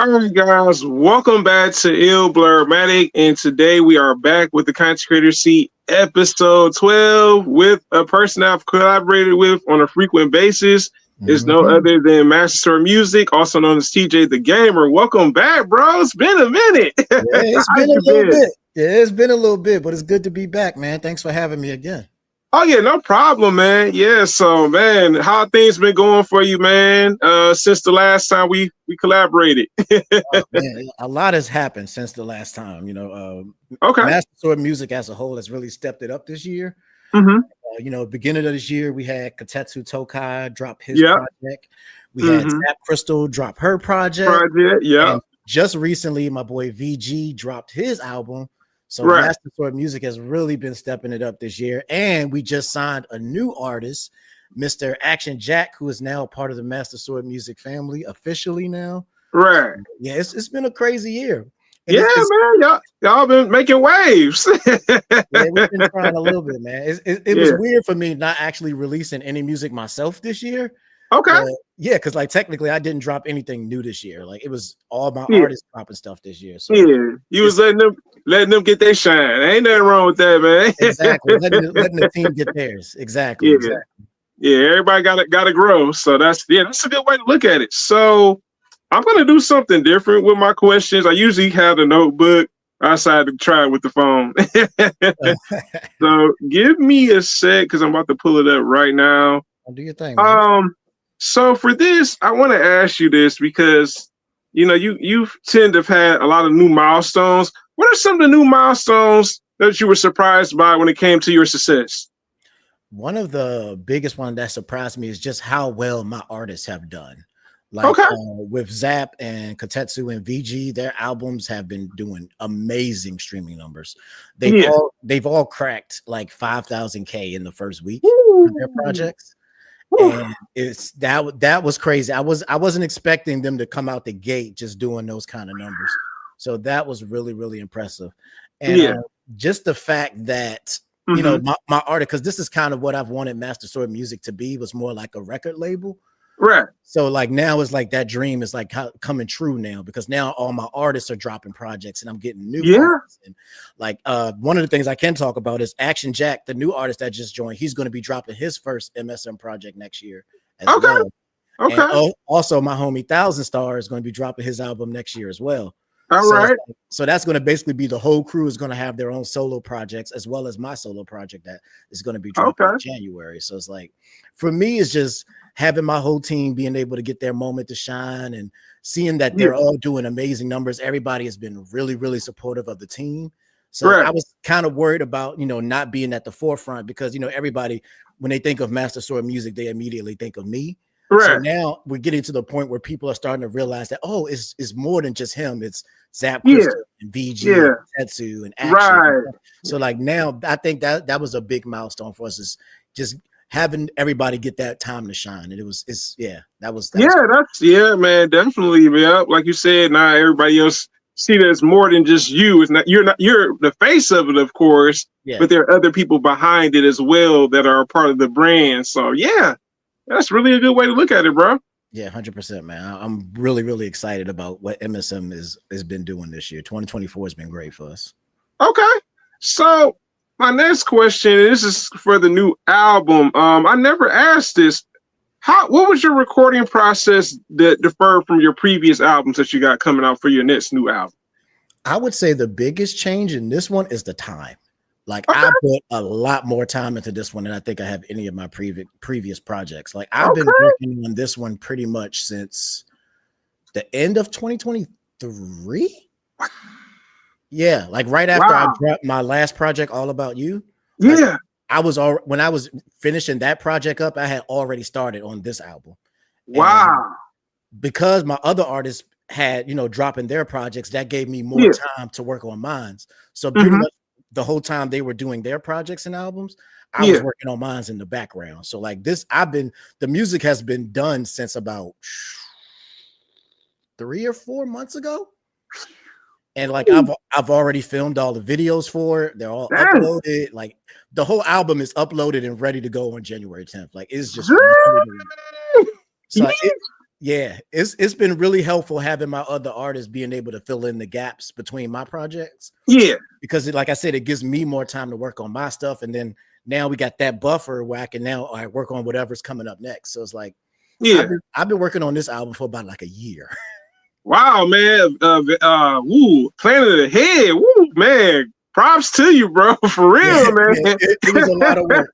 All right, guys, welcome back to Ill Blurmatic, and today we are back with the Content Creator Seat episode 12 with a person I've collaborated with on a frequent basis. Is no Mhm. other than Master Music, also known as TJ the Gamer. Welcome back, bro. It's been a minute. Yeah, it's How been a you little been? bit. Yeah, it's been a little bit, but it's good to be back, man. Thanks for having me again. Oh yeah, no problem, man. Yeah, so man, how things been going for you, man? Since the last time we collaborated. Man, a lot has happened since the last time. Okay. Master Sword Music as a whole has really stepped it up this year. Mm-hmm. Beginning of this year, we had Katetsu Tokai drop his Yep. project. We had Mm-hmm. Zap Crystal drop her project. Project. Yep. And just recently, my boy VG dropped his album. So Right. Master Sword Music has really been stepping it up this year. And we just signed a new artist, Mr. Action Jack, who is now part of the Master Sword Music family officially now. Right. Yeah, it's been a crazy year. And Yeah, it's man. Y'all been making waves. yeah, we've been trying a little bit, man. It was Yeah. weird for me not actually releasing any music myself this year. Okay. But yeah, because like technically I didn't drop anything new this year. Like it was all my Yeah. artists dropping stuff this year. So Yeah. You was it's letting them get their shine. Ain't nothing wrong with that, exactly man. letting the team get theirs. Exactly, Yeah. exactly. Yeah. Everybody gotta grow. So that's a good way to look at it. So I'm gonna do something different with my questions. I usually have a notebook. I decided to try it with the phone. So give me a sec because I'm about to pull it up right now. Do your thing, man. Um, so for this, I want to ask you this because you tend to have had a lot of new milestones. What are some of the new milestones that you were surprised by when it came to your success? One of the biggest one that surprised me is just how well my artists have done. Like Okay. with Zap and Katetsu and VG, their albums have been doing amazing streaming numbers. Yeah. They've all cracked like 5,000K in the first week for their Woo. projects. Woo. And it's that was crazy. I wasn't expecting them to come out the gate just doing those kind of numbers. So that was really, really impressive. And Yeah. just the fact that Hmm. my artist, because this is kind of what I've wanted Master Sword Music to be, was more like a record label. Right. So like now it's like that dream is like coming true now because now all my artists are dropping projects and I'm getting new Yeah. artists. And like one of the things I can talk about is Action Jack, the new artist that just joined. He's going to be dropping his first MSM project next year as Okay. well. And Okay. also my homie Thousand Star is going to be dropping his album next year as well. All So right. so that's going to basically be the whole crew is going to have their own solo projects as well as my solo project that is going to be dropping Okay. in January. So it's like for me, it's just having my whole team being able to get their moment to shine and seeing that Yeah. they're all doing amazing numbers. Everybody has been really, really supportive of the team. So Right. I was kind of worried about, not being at the forefront because, everybody, when they think of Master Sword Music, they immediately think of me. So Right. now we're getting to the point where people are starting to realize that, oh, it's more than just him. It's Zap Yeah. Crystal and VG Yeah. and Tetsu and Action. Right. So like now I think that was a big milestone for us is just having everybody get that time to shine. And that was Yeah, man, definitely, yeah. Like you said, now everybody else see that it's more than just you. It's not you're the face of it, of course, yeah. but there are other people behind it as well that are a part of the brand. So yeah, that's really a good way to look at it, bro. Yeah, 100%, man. I'm really, really excited about what MSM has been doing this year. 2024 has been great for us. Okay. So my next question, this is for the new album. I never asked this. What was your recording process that differed from your previous albums that you got coming out for your next new album? I would say the biggest change in this one is the time. Like Okay. I put a lot more time into this one than I think I have any of my previous projects. Like I've been Okay. working on this one pretty much since the end of 2023. Yeah, like right after I Wow. dropped my last project, All About You. Like Yeah. when I was finishing that project up, I had already started on this album. And Wow. because my other artists had, dropping their projects, that gave me more Yeah. time to work on mines. So pretty Hmm. much the whole time they were doing their projects and albums, I was Yeah. working on mines in the background. So like this, the music has been done since about 3 or 4 months ago. And like I've already filmed all the videos for it. They're all Dang. uploaded. Like the whole album is uploaded and ready to go on January 10th. Like it's just ready to. So Yeah. Yeah, it's been really helpful having my other artists being able to fill in the gaps between my projects. Yeah. Because like I said, it gives me more time to work on my stuff. And then now we got that buffer where I can now work on whatever's coming up next. So it's like, Yeah. I've been working on this album for about like a year. Wow, man. Woo, Planet Ahead. Woo, man. Props to you, bro. For real, man. It was a lot of work.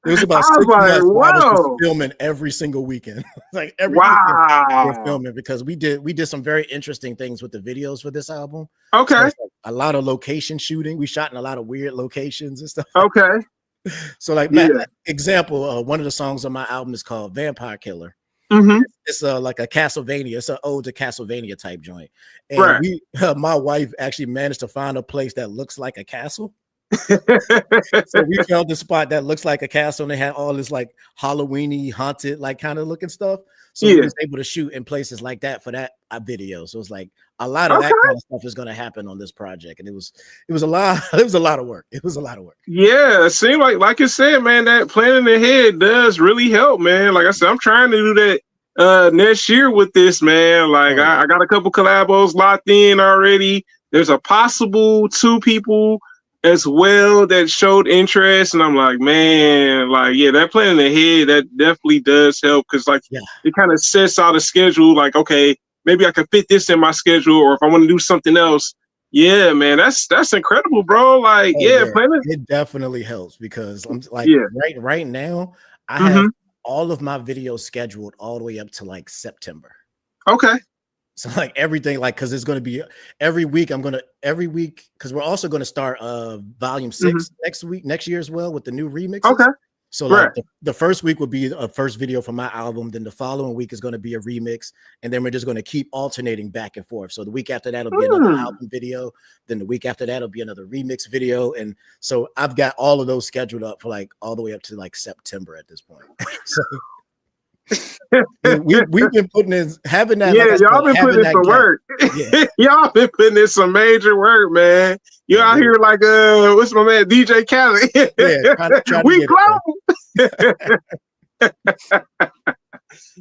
It was about 6 months where I was just filming every single weekend. Like every weekend we're filming because we did some very interesting things with the videos for this album. Okay. So like a lot of location shooting. We shot in a lot of weird locations and stuff. Okay. So like example, one of the songs on my album is called Vampire Killer. Mm-hmm. It's like a Castlevania. It's an ode to Castlevania type joint. And my wife actually managed to find a place that looks like a castle. So we found the spot that looks like a castle, and they had all this like Halloween-y, haunted, like kind of looking stuff. So we was able to shoot in places like that for that video. So it's like a lot of that kind of stuff is going to happen on this project, and it was a lot. It was a lot of work. It was a lot of work. Yeah, it seemed like you said, man, that planning ahead does really help, man. Like I said, I'm trying to do that next year with this, man. Like I got a couple collabos locked in already. There's a possible 2 people as well that showed interest, and I'm like, man, like that planning ahead, that definitely does help because it kind of sets out a schedule. Like, okay, maybe I can fit this in my schedule, or if I want to do something else. Yeah, man, that's incredible, bro. Like, planning. It definitely helps because I'm like right now I have all of my videos scheduled all the way up to like September. Okay. So like everything, like, because it's going to be every week because we're also going to start volume 6 next year as well with the new remixes. Okay. So like the first week will be a first video for my album, then the following week is going to be a remix, and then we're just going to keep alternating back and forth. So the week after that will be another album video, then the week after that will be another remix video, and so I've got all of those scheduled up for like all the way up to like September at this point. So we've been putting in having that. Yeah, y'all been putting in some work. Yeah. Y'all been putting in some major work, man. You out here like what's my man DJ Khaled? We global.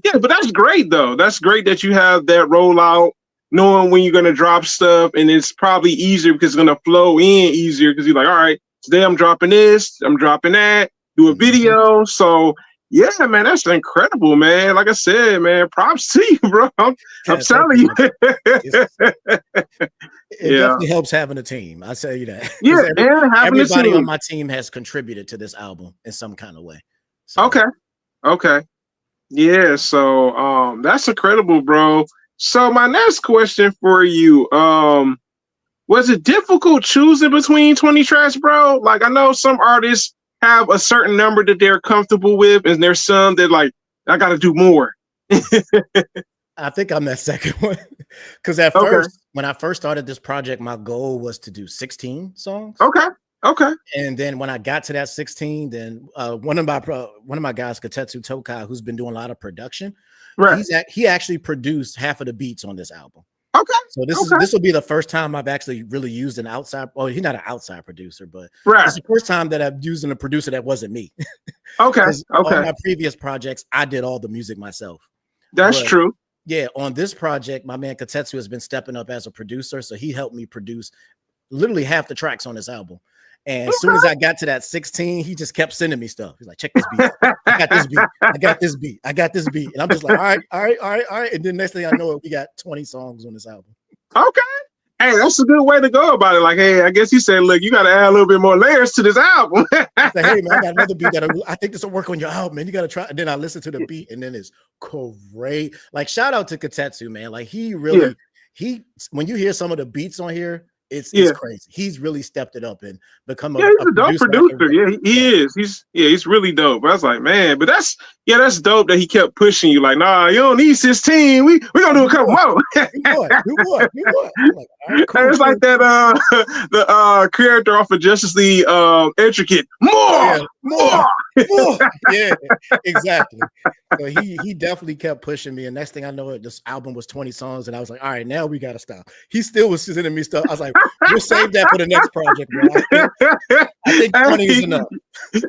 Yeah, but that's great though. That's great that you have that rollout, knowing when you're gonna drop stuff, and it's probably easier because it's gonna flow in easier because you're like, all right, today I'm dropping this, I'm dropping that, do a video. So yeah, man, that's incredible, man. Like I said, man, props to you, bro. I'm telling you. It definitely helps having a team. I'll tell you that. Yeah, and everybody on my team has contributed to this album in some kind of way. So. Okay. Yeah, so that's incredible, bro. So my next question for you, was it difficult choosing between 20 tracks, bro? Like I know some artists have a certain number that they're comfortable with, and there's some that like I got to do more. I think I'm that second one because at first, when I first started this project, my goal was to do 16 songs. Okay. And then when I got to that 16, then one of my guys, Katetsu Tokai, who's been doing a lot of production, he actually produced half of the beats on this album. Okay. So this will be the first time I've actually really used an outside. Oh, he's not an outside producer, but it's the first time that I've used a producer that wasn't me. Okay. On my previous projects, I did all the music myself. That's true. Yeah, on this project, my man Katetsu has been stepping up as a producer, so he helped me produce literally half the tracks on this album. And as soon as I got to that 16, he just kept sending me stuff. He's like, check this beat. I got this beat. I got this beat. I got this beat. And I'm just like, all right. And then next thing I know, we got 20 songs on this album. Okay. Hey, that's a good way to go about it. Like, hey, I guess he said, look, you got to add a little bit more layers to this album. I said, hey, man, I got another beat that I think this will work on your album, man. You got to try. And then I listened to the beat, and then it's great. Like, shout out to Katetsu, man. Like, he really, when you hear some of the beats on here, it's crazy. He's really stepped it up and become he's a dope producer. Yeah, he is. He's really dope. I was like, man, but that's dope that he kept pushing you. Like, nah, you don't need 16. We gonna do a couple more. You would. Like, right, cool, it's like that the character off of Justice League, Intricate. More. more, more. Yeah, exactly. So he definitely kept pushing me. And next thing I know, this album was 20 songs, and I was like, all right, now we gotta stop. He still was sending me stuff. I was like, we'll save that for the next project, bro. I think 20 is enough.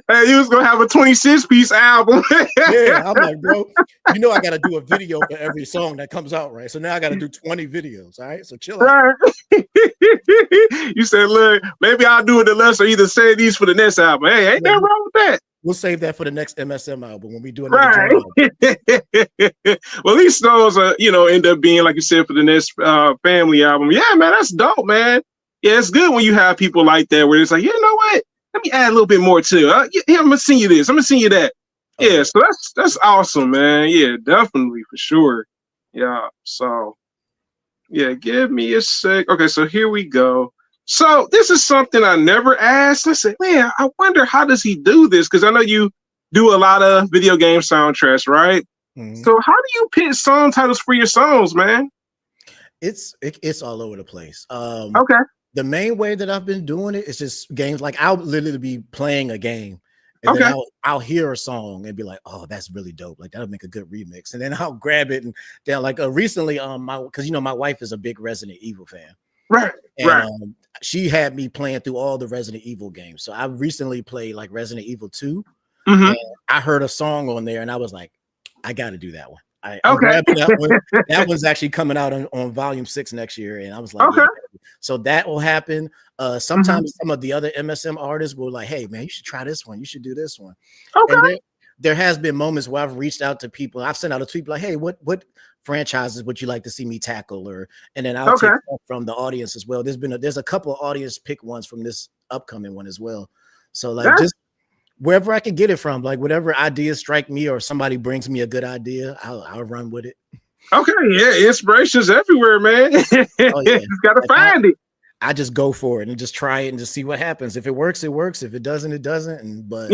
Hey, he was gonna have a 26-piece album. Yeah, I'm like, bro, you know I gotta do a video for every song that comes out, right? So now I gotta do 20 videos. All right, so chill out. Right. You said, look, maybe I'll do it the less or either save these for the next album. Hey, ain't nothing wrong with that. We'll save that for the next MSM album when we do another right. Well, at least those are, end up being, like you said, for the next family album. Yeah, man, that's dope, man. Yeah, it's good when you have people like that where it's like, you know what? Let me add a little bit more to it. Yeah, I'm gonna send you this. I'm gonna send you that. Yeah, so that's awesome, man. Yeah, definitely for sure. Yeah. So yeah, give me a sec. Okay, so here we go. So this is something I never asked. I said, man, I wonder how does he do this? Because I know you do a lot of video game soundtracks, right? Mm-hmm. So how do you pick song titles for your songs, man? It's all over the place. Okay. The main way that I've been doing it is just games. Like I'll literally be playing a game, and then I'll hear a song and be like, "Oh, that's really dope! Like that'll make a good remix." And then I'll grab it and then like recently, because my wife is a big Resident Evil fan, right? And, right. She had me playing through all the Resident Evil games. So I recently played like Resident Evil 2. Mm-hmm. And I heard a song on there, and I was like, I got to do that one. I'm grabbing that one. That one's actually coming out on volume 6 next year. And I was like, yeah. So that will happen. Sometimes some of the other MSM artists will like, hey man, you should try this one. You should do this one. Okay. And there has been moments where I've reached out to people. I've sent out a tweet like, hey, what franchises would you like to see me tackle? And then I'll take stuff from the audience as well. There's a couple of audience pick ones from this upcoming one as well. So like just wherever I can get it from, like whatever ideas strike me or somebody brings me a good idea, I'll run with it. Okay, yeah, inspiration's everywhere, man. Oh, yeah. You gotta find it. I just go for it and just try it and just see what happens. If it works, it works. If it doesn't, it doesn't. But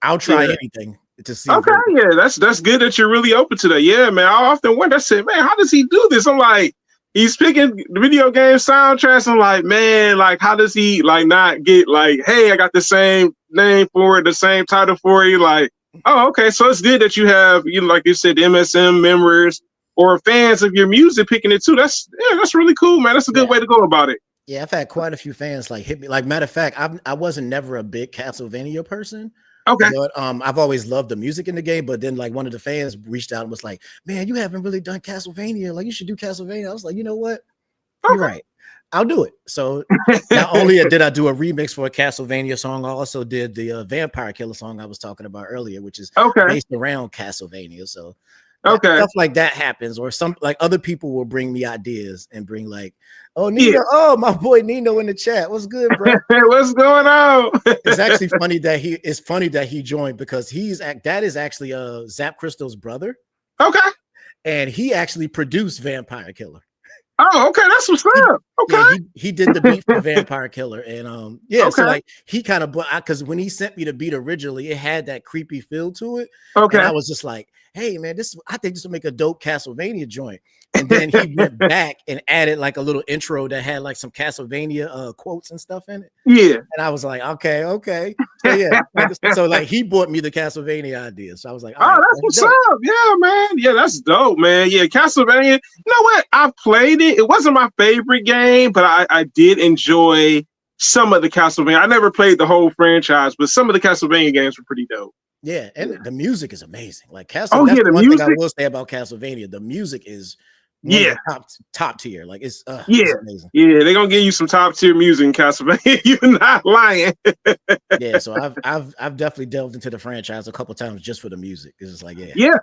I'll try anything to see. Okay, yeah, that's good that you're really open to that. Yeah, man. I often wonder, I said, man, how does he do this? I'm like, he's picking video game soundtracks. I'm like, man, like, how does he like not get like, hey, I got the same name for it, the same title for you? Like, oh, okay. So it's good that you have, like you said, MSM members or fans of your music picking it too. That's really cool, man. That's a good way to go about it. Yeah, I've had quite a few fans like hit me. Like, matter of fact, I wasn't never a big Castlevania person. Okay. But I've always loved the music in the game. But then like one of the fans reached out and was like, man, you haven't really done Castlevania. Like you should do Castlevania. I was like, you know what? You're right. I'll do it. So not only did I do a remix for a Castlevania song, I also did the Vampire Killer song I was talking about earlier, which is based around Castlevania. So stuff like that happens, or some like other people will bring me ideas and bring like, oh Nino, oh my boy Nino in the chat. What's good, bro? What's going on? It's actually funny that he joined because that is actually Zap Crystal's brother. Okay. And he actually produced Vampire Killer. Oh, okay, that's what's up. Okay, yeah, he did the beat for Vampire Killer, and so like he kind of, because when he sent me the beat originally, it had that creepy feel to it. Okay, and I was just like, hey man, I think this will make a dope Castlevania joint. And then he went back and added like a little intro that had like some Castlevania quotes and stuff in it. Yeah, and I was like, okay, so yeah, so like he brought me the Castlevania idea. So I was like, oh, that's what's up. Yeah, man. Yeah, that's dope, man. Yeah, Castlevania. You know what? I played it. It wasn't my favorite game, but I did enjoy some of the Castlevania. I never played the whole franchise, but some of the Castlevania games were pretty dope. Yeah, and the music is amazing. Like Castlevania, that's one thing I will say about Castlevania. The music is top tier. Like it's amazing. Yeah, they're gonna give you some top tier music in Castlevania. You're not lying. Yeah, so I've definitely delved into the franchise a couple times just for the music. It's just like yeah.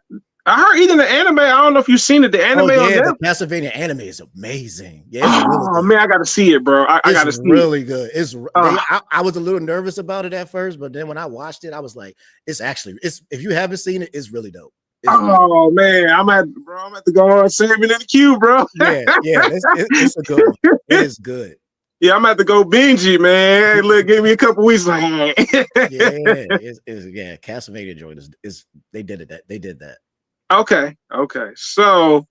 I heard even the anime. I don't know if you've seen it. The anime on the Castlevania anime is amazing. Yeah, really man, I got to see it, bro. I got to see it. Really good. It's I was a little nervous about it at first, but then when I watched it, I was like, it's if you haven't seen it, it's really dope. Man, I'm at to go and save it in the queue, bro. yeah, it's a good one. It is good. Yeah, I'm at to go binge it, man. Look, give me a couple weeks. Like, Castlevania joint is they did that. Okay. So,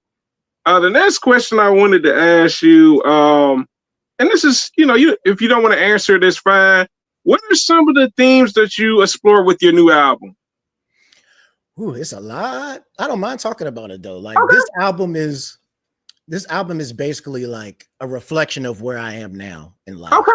the next question I wanted to ask you, and this is, if you don't want to answer this, fine. what are some of the themes that you explore with your new album? Ooh, it's a lot. I don't mind talking about it though. Like Okay. this album is basically like a reflection of where I am now in life. Okay.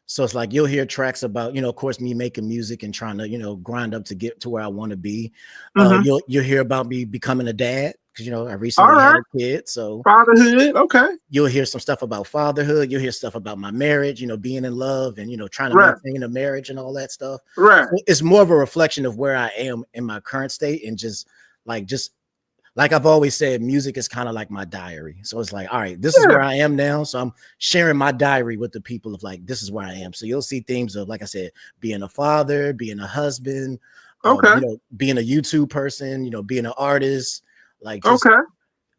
So it's like you'll hear tracks about, of course, me making music and trying to, grind up to get to where I want to be. You'll hear about me becoming a dad because I recently had a kid. So fatherhood, okay. You'll hear some stuff about fatherhood. You'll hear stuff about my marriage, being in love and trying to maintain a marriage and all that stuff. Right. So it's more of a reflection of where I am in my current state, and just like I've always said, music is kind of like my diary. So it's like, all right, this is where I am now. So I'm sharing my diary with the people of like, this is where I am. So you'll see themes of, like I said, being a father, being a husband, being a YouTube person, being an artist, like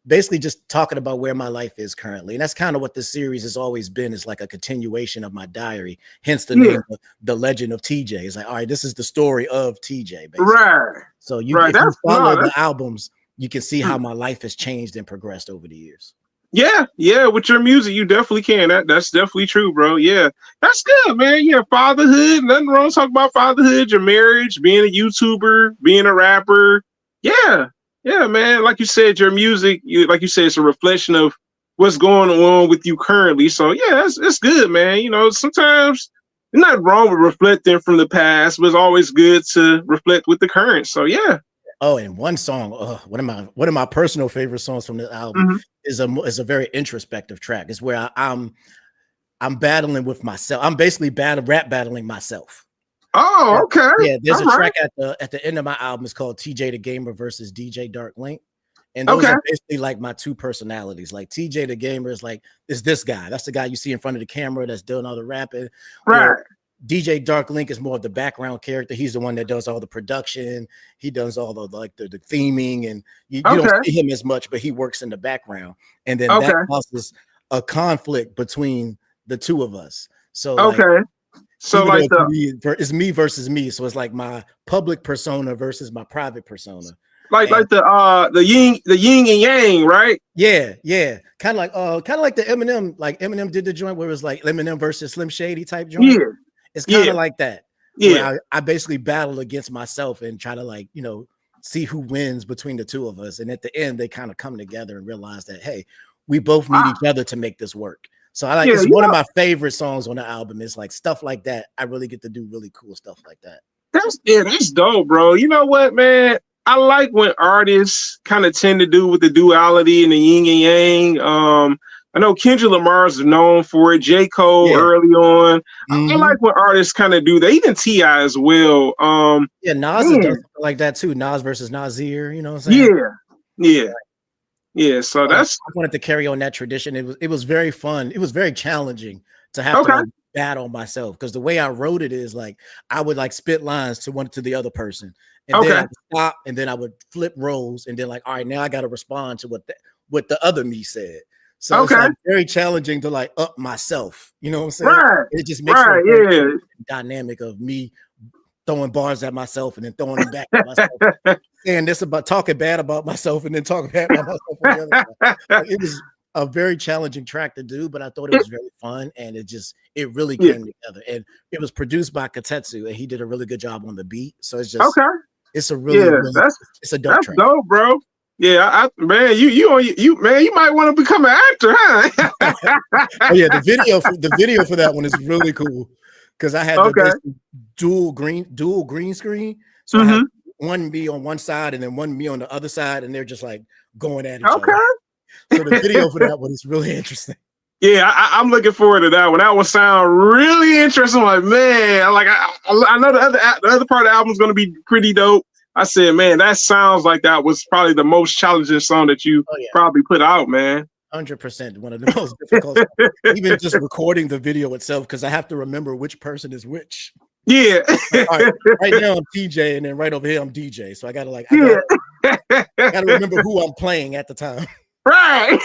basically just talking about where my life is currently. And that's kind of what this series has always been. It's like a continuation of my diary, hence the name of The Legend of TJ. It's like, all right, this is the story of TJ, basically. Right. So if you follow the albums, you can see how my life has changed and progressed over the years. Yeah. With your music, you definitely can. That's definitely true, bro. Yeah, that's good, man. Yeah, fatherhood. Nothing wrong talking about fatherhood, your marriage, being a YouTuber, being a rapper. Yeah, man. Like you said, your music, it's a reflection of what's going on with you currently. So yeah, it's good, man. Sometimes there's nothing wrong with reflecting from the past, but it's always good to reflect with the current. So yeah. Oh, and one song, one of my personal favorite songs from the album is a very introspective track. It's where I'm battling with myself. I'm basically rap battling myself. Oh, okay. Yeah, there's a track at the end of my album. It's called TJ the Gamer versus DJ Dark Link. And those are basically like my two personalities. Like TJ the Gamer is this guy. That's the guy you see in front of the camera that's doing all the rapping. Right. DJ Dark Link is more of the background character. He's the one that does all the production. He does all the the theming, and you don't see him as much, but he works in the background. And then that causes a conflict between the two of us. So so like it's me versus me. So it's like my public persona versus my private persona. Like the yin and yang, right? Yeah. Kind of like the Eminem, like Eminem did the joint where it was like Eminem versus Slim Shady type joint. Yeah. It's kind of like that. Yeah. I basically battle against myself and try to see who wins between the two of us. And at the end, they kind of come together and realize that, hey, we both need each other to make this work. So it's one of my favorite songs on the album. It's like stuff like that. I really get to do really cool stuff like that. That's dope, bro. You know what, man? I like when artists kind of tend to do with the duality and the yin and yang. I know Kendrick Lamar is known for it. J. Cole early on. I like when artists kind of do that. Even T.I. as well. Nas does something like that too. Nas versus Nasir. You know what I'm saying? Yeah. So I wanted to carry on that tradition. It was very fun. It was very challenging to have to battle myself, because the way I wrote it is like I would spit lines to one to the other person, and then I would stop, and then I would flip roles, and then all right, now I got to respond to what the other me said. So it's very challenging to up myself. You know what I'm saying? Right. It just makes a dynamic of me throwing bars at myself and then throwing them back at myself. And this about talking bad about myself and then talking bad about myself on the other side. It was a very challenging track to do, but I thought it was very fun, and it really came together. And it was produced by Katetsu, and he did a really good job on the beat. So it's just it's a really, it's a dope track. That's dope, bro. Yeah, man, you man, you might want to become an actor, huh? The video for that one is really cool, because I had the dual green screen. So I had one me on one side and then one me on the other side, and they're just going at each other. So the video for that one is really interesting. Yeah, I'm looking forward to that one. That one sound really interesting. I'm like, man, I know the other part of the album is going to be pretty dope. I said, man, that sounds like that was probably the most challenging song that you probably put out, man. 100%, one of the most difficult. Even just recording the video itself, because I have to remember which person is which. Yeah. Right now I'm TJ, and then right over here I'm DJ. So I gotta remember who I'm playing at the time. Right.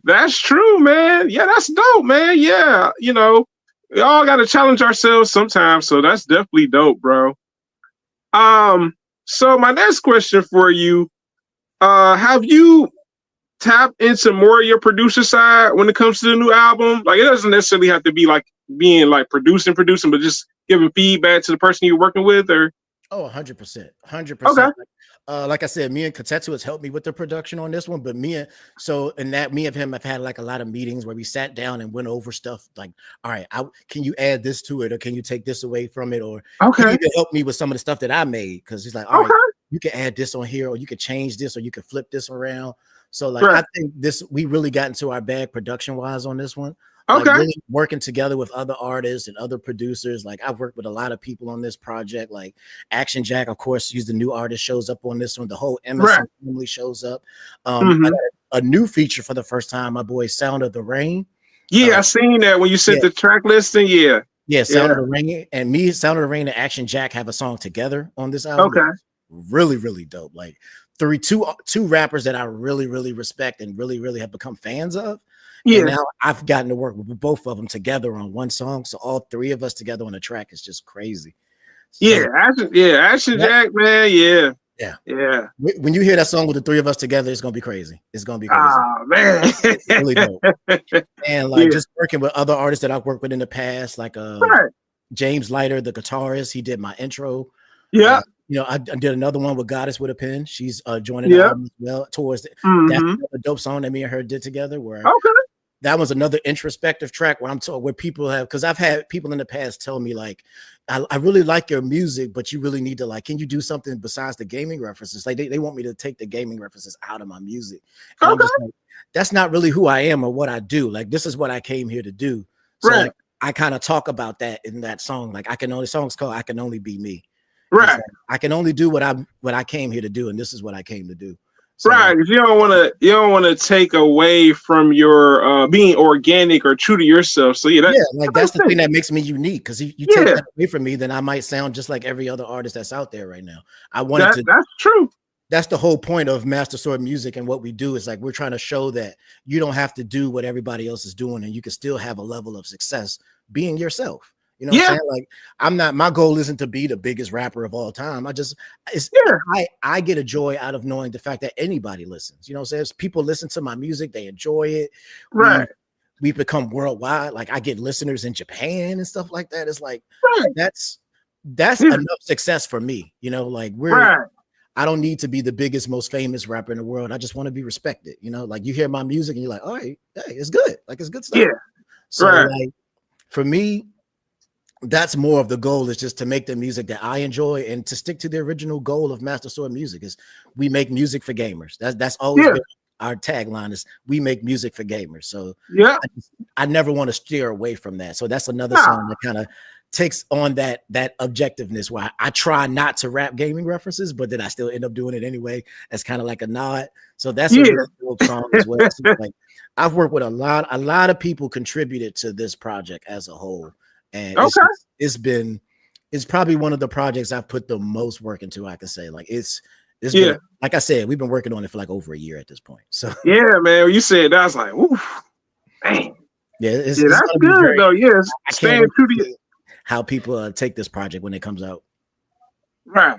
That's true, man. Yeah, that's dope, man. Yeah, we all got to challenge ourselves sometimes. So that's definitely dope, bro. So my next question for you, have you tapped into more of your producer side when it comes to the new album? It doesn't necessarily have to be being like producing, but just giving feedback to the person you're working with, or? Oh, 100%. Okay. 100%. Like I said, me and Katetsu has helped me with the production on this one, but me and him have had like a lot of meetings where we sat down and went over stuff like, all right, can you add this to it, or can you take this away from it, or Okay. he even helped me with some of the stuff that I made, because he's like, all right, you can add this on here, or you can change this, or you can flip this around. So like, I think we really got into our bag production wise on this one. Okay. Like really working together with other artists and other producers. Like I've worked with a lot of people on this project. Like Action Jack, of course, he's the new artist, shows up on this one. The whole Emerson family shows up. I got a new feature for the first time. My boy Sound of the Rain. Yeah, I seen that when you sent the track listing. Yeah, Sound of the Rain and Sound of the Rain and Action Jack have a song together on this album. Okay, really, really dope. Like two rappers that I really, really respect and really, really have become fans of. Yeah. And now I've gotten to work with both of them together on one song. So all three of us together on a track is just crazy. So, Action Jack, man. Yeah. When you hear that song with the three of us together, it's gonna be crazy. It's gonna be crazy. Oh man, it's really dope. And like just working with other artists that I've worked with in the past, like James Leiter, the guitarist, he did my intro. Yeah. I did another one with Goddess with a Pen. She's joining the album as well. Towards that's a dope song that me and her did together. Where that was another introspective track where people have, because I've had people in the past tell me like, I really like your music, but you really need to like, can you do something besides the gaming references? Like they want me to take the gaming references out of my music. And I'm just like, that's not really who I am or what I do. Like this is what I came here to do. So like, I kind of talk about that in that song. Like the song's called "I Can Only Be Me." Right. Like, I can only do what I came here to do, and this is what I came to do. So, right. You don't want to take away from your being organic or true to yourself. So that's the thing that makes me unique. Because you take that away from me, then I might sound just like every other artist that's out there right now. That's true. That's the whole point of Master Sword Music, and what we do is like we're trying to show that you don't have to do what everybody else is doing, and you can still have a level of success being yourself. You know what I'm saying? Like my goal isn't to be the biggest rapper of all time. I get a joy out of knowing the fact that anybody listens. You know what I'm saying? People listen to my music, they enjoy it. Right. We've become worldwide. Like I get listeners in Japan and stuff like that. It's like that's enough success for me. You know, like I don't need to be the biggest, most famous rapper in the world. I just want to be respected. You know, like you hear my music and you're like, all right, hey, it's good. Like it's good stuff. Yeah. So like for me, that's more of the goal, is just to make the music that I enjoy and to stick to the original goal of Master Sword Music. Is we make music for gamers. That's always been our tagline, is we make music for gamers. So I never want to steer away from that. So that's another song that kind of takes on that objectiveness, where I try not to rap gaming references, but then I still end up doing it anyway. As kind of like a nod. So that's a really cool song as well. So like I've worked with a lot of people contributed to this project as a whole. And it's probably one of the projects I've put the most work into. I can say like it's been, like I said, we've been working on it for like over a year at this point. So man, you said that, I was like, oof, man. It's that's good though. Yes, staying true to how people take this project when it comes out. Right.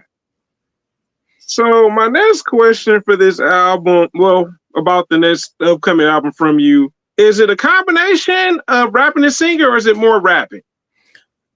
So my next question for this album, about the next upcoming album from you, is it a combination of rapping and singing, or is it more rapping?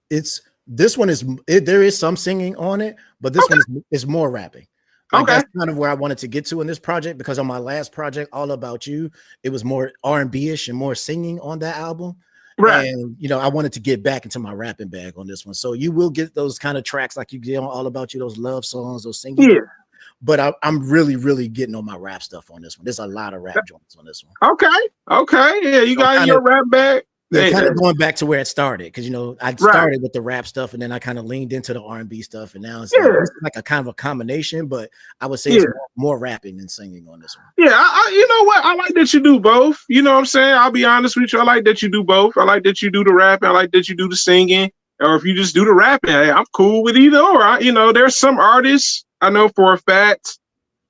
There is some singing on it, but this one is more rapping. Like that's kind of where I wanted to get to in this project, because on my last project, All About You, it was more R&B-ish and more singing on that album. Right. And I wanted to get back into my rapping bag on this one. So you will get those kind of tracks like you get on All About You, those love songs, those singing. Yeah. But I'm really, really getting on my rap stuff on this one. There's a lot of rap joints on this one. Okay. Yeah, you got your rap bag. Yeah, kind of going back to where it started, because I started with the rap stuff, and then I kind of leaned into the R&B stuff, and now it's like a kind of a combination. But I would say it's more rapping than singing on this one. Yeah, you know what? I like that you do both. You know what I'm saying? I'll be honest with you. I like that you do both. I like that you do the rapping. I like that you do the singing. Or if you just do the rapping, hey, I'm cool with either or. There's some artists I know for a fact.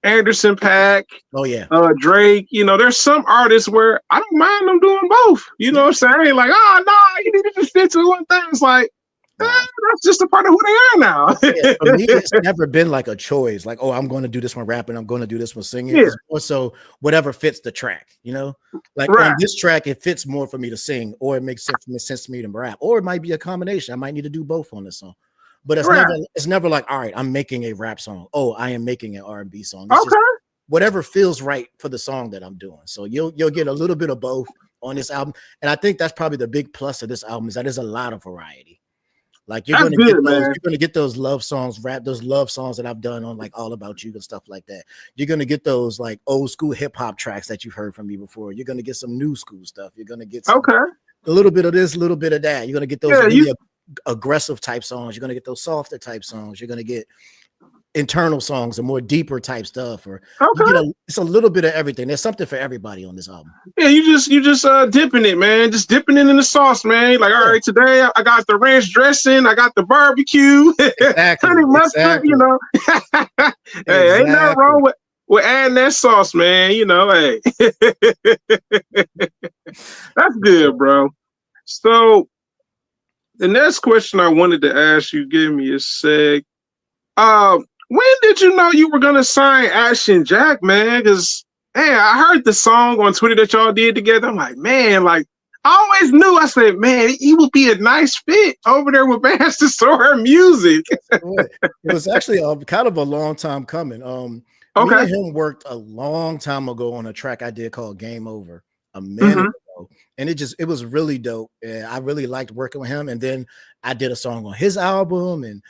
Anderson .Paak. Oh yeah. Drake. There's some artists where I don't mind them doing both. You know what I'm saying? Like, oh no, you need to just stick to one thing. It's like, That's just a part of who they are now. Yeah, for me, it's never been like a choice. Like, oh, I'm going to do this one rapping. I'm going to do this one singing. Yeah. It's more so whatever fits the track. Like Right. on this track, it fits more for me to sing, or it makes sense to me to rap, or it might be a combination. I might need to do both on this song. But it's never like, all right, I'm making a rap song. Oh, I am making an R&B song. It's just whatever feels right for the song that I'm doing. So you'll get a little bit of both on this album. And I think that's probably the big plus of this album is that there's a lot of variety. Like you're gonna get those love songs, those love songs that I've done on like All About You and stuff like that. You're gonna get those like old school hip hop tracks that you've heard from me before. You're gonna get some new school stuff. You're gonna get a little bit of this, a little bit of that. You're gonna get those really aggressive type songs. You're gonna get those softer type songs. You're gonna get internal songs and more deeper type stuff, or it's a little bit of everything. There's something for everybody on this album. Yeah, you just dipping it, man. Just dipping it in the sauce, man. Like, all right, today I got the ranch dressing, I got the barbecue, honey mustard, Hey, ain't nothing wrong with adding that sauce, man. Hey. That's good, bro. So the next question I wanted to ask you, give me a sec. When did you know you were gonna sign Action Jack, man? Because I heard the song on Twitter that y'all did together. I'm like, man, like I always knew. I said, man, he would be a nice fit over there with Master Sword Music. It was actually kind of a long time coming. Me and him worked a long time ago on a track I did called Game Over a minute ago. And it was really dope. And I really liked working with him. And then I did a song on his album, and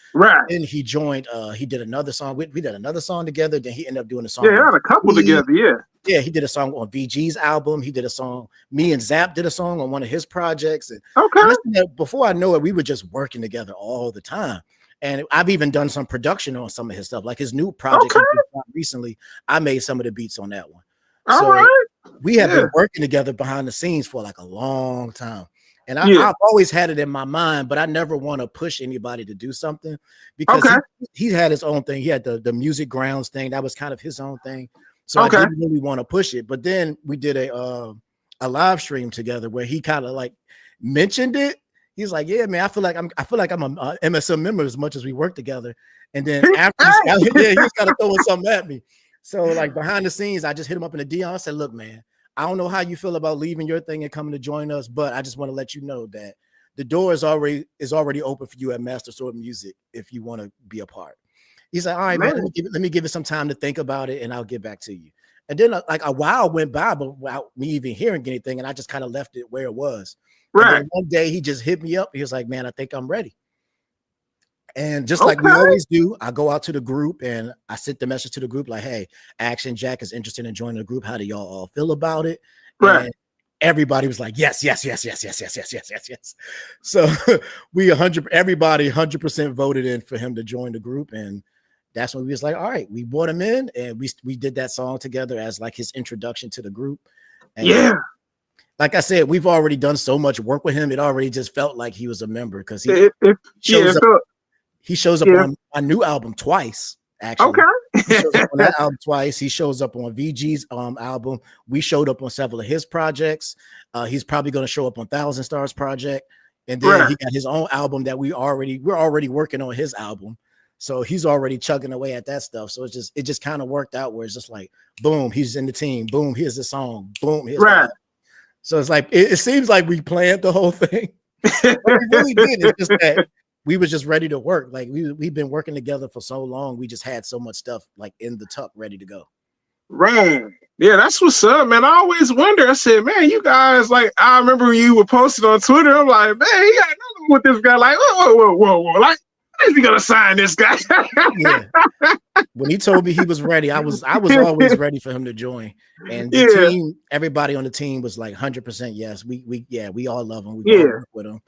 then he joined. He did another song. We did another song together. Then he ended up doing a song. Yeah, had a couple together. Yeah, he did a song on VG's album. He did a song. Me and Zap did a song on one of his projects. And before I know it, we were just working together all the time. And I've even done some production on some of his stuff, like his new project he did recently. I made some of the beats on that one. We have been working together behind the scenes for like a long time. And I've always had it in my mind, but I never want to push anybody to do something because he had his own thing. He had the Music Grounds thing. That was kind of his own thing. So I didn't really want to push it. But then we did a live stream together where he kind of like mentioned it. He's like, yeah, man, I feel like I'm a MSM member as much as we work together. And then after he's kind of throwing something at me. So like behind the scenes, I just hit him up in the DM. I said, look, man, I don't know how you feel about leaving your thing and coming to join us, but I just want to let you know that the door is already open for you at Master Sword Music if you want to be a part. He's like, all right, man, let me give it some time to think about it, and I'll get back to you. And then like a while went by, but without me even hearing anything, and I just kind of left it where it was. And then one day he just hit me up. He was like, man, I think I'm ready. And just like we always do, I go out to the group and I sent the message to the group like, hey, Action Jack is interested in joining the group. How do y'all all feel about it? And everybody was like, yes. So everybody 100% voted in for him to join the group. And that's when we was like, all right, we brought him in and we did that song together as like his introduction to the group. And like I said, we've already done so much work with him. It already just felt like he was a member because he shows up on my new album twice, actually. He shows up on that album twice. He shows up on VG's album. We showed up on several of his projects. He's probably going to show up on Thousand Stars project. And then he got his own album that we're already working on his album. So he's already chugging away at that stuff. So it just kind of worked out where it's just like, boom, he's in the team. Boom, here's the song. Boom, here's the So it's like, it seems like we planned the whole thing. But we really did. It's just that we was just ready to work. Like we've been working together for so long. We just had so much stuff like in the tuck ready to go. Right. Yeah, that's what's up, man. I always wonder. I said, man, you guys, like, I remember you were posted on Twitter. I'm like, man, he got nothing with this guy. Like, whoa. Like, when is he gonna sign this guy? When he told me he was ready, I was always ready for him to join. And the team, everybody on the team was like 100% yes. We all love him. We all work with him.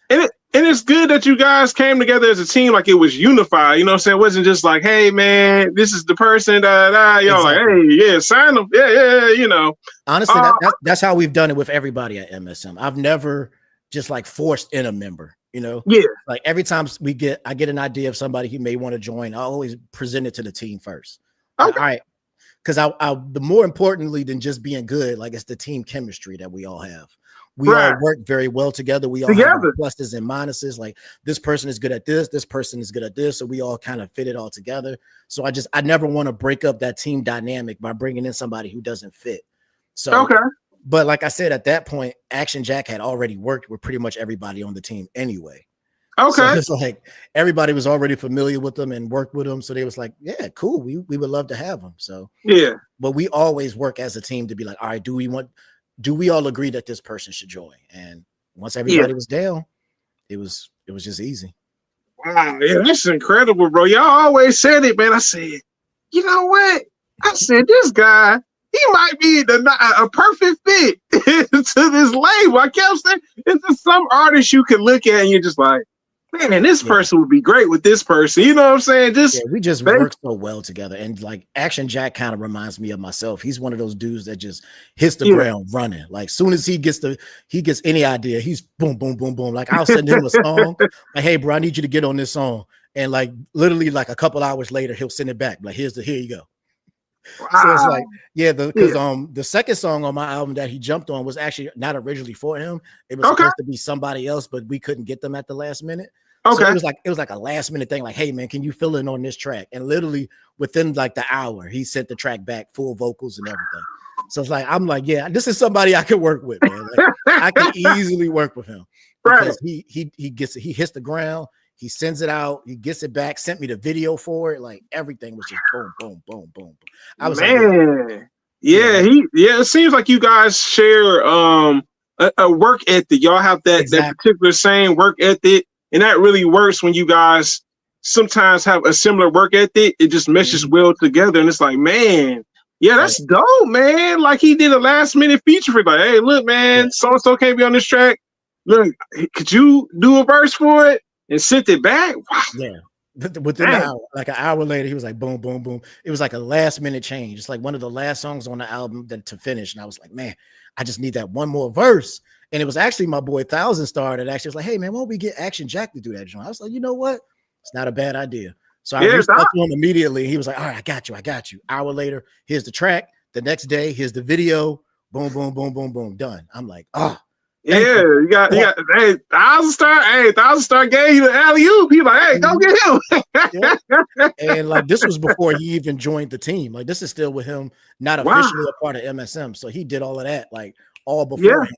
And it's good that you guys came together as a team, like it was unified. You know what I'm saying? It wasn't just like, hey, man, this is the person. Y'all like, hey, sign them. Yeah. You know. Honestly, that's how we've done it with everybody at MSM. I've never just like forced in a member. You know, like every time I get an idea of somebody who may want to join, I always present it to the team first. Like, all right, because I the more importantly than just being good, like it's the team chemistry that we all have. We Right. all work very well together. We all have our pluses and minuses. Like this person is good at this person is good at this. So we all kind of fit it all together. So I never want to break up that team dynamic by bringing in somebody who doesn't fit. So, okay. But like I said, at that point, Action Jack had already worked with pretty much everybody on the team anyway. Okay. So it's like everybody was already familiar with them and worked with them. So they was like, yeah, cool. We would love to have them. So yeah. But we always work as a team to be like, all right, do we all agree that this person should join? And once everybody was down, it was just easy. Wow, yeah, that's incredible, bro. Y'all always said it, man. I said, you know what? I said, this guy, he might be a perfect fit to this label. I kept saying, it's just some artist you can look at and you're just like, man, this person would be great with this person. You know what I'm saying? We just work so well together. And like Action Jack kind of reminds me of myself. He's one of those dudes that just hits the ground running. Like soon as he gets any idea, he's boom, boom, boom, boom. Like I'll send him a song. Like, hey, bro, I need you to get on this song. And like literally like a couple hours later, he'll send it back. Like, here you go. Wow. So it's like, because the second song on my album that he jumped on was actually not originally for him. It was supposed to be somebody else, but we couldn't get them at the last minute. Okay. So it was like a last minute thing, like, hey man, can you fill in on this track? And literally within like the hour, he sent the track back, full vocals and everything. So it's like, I'm like, yeah, this is somebody I could work with, man. Like, I can easily work with him because he hits the ground. He sends it out. He gets it back. Sent me the video for it. Like everything was just boom, boom, boom, boom. I was man, it seems like you guys share a work ethic. Y'all have that particular same work ethic, and that really works when you guys sometimes have a similar work ethic. It just meshes well together, and it's like, man, that's dope, man. Like he did a last minute feature for like, hey, look, man, so and so can't be on this track. Look, could you do a verse for it? And sent it back. Wow. Yeah. Within an hour, like an hour later, he was like, boom, boom, boom. It was like a last minute change. It's like one of the last songs on the album to finish. And I was like, man, I just need that one more verse. And it was actually my boy Thousand Star that actually was like, hey man, why don't we get Action Jack to do that joint? I was like, you know what? It's not a bad idea. So I reached out to him immediately. He was like, all right, I got you. Hour later, here's the track. The next day, here's the video. Boom, boom, boom, boom, boom, done. I'm like, oh. Yeah, you got hey, Thousand Star gave you the alley-oop. He like, hey, go get him. And like this was before he even joined the team. Like this is still with him, not officially a part of MSM. So he did all of that like all before him.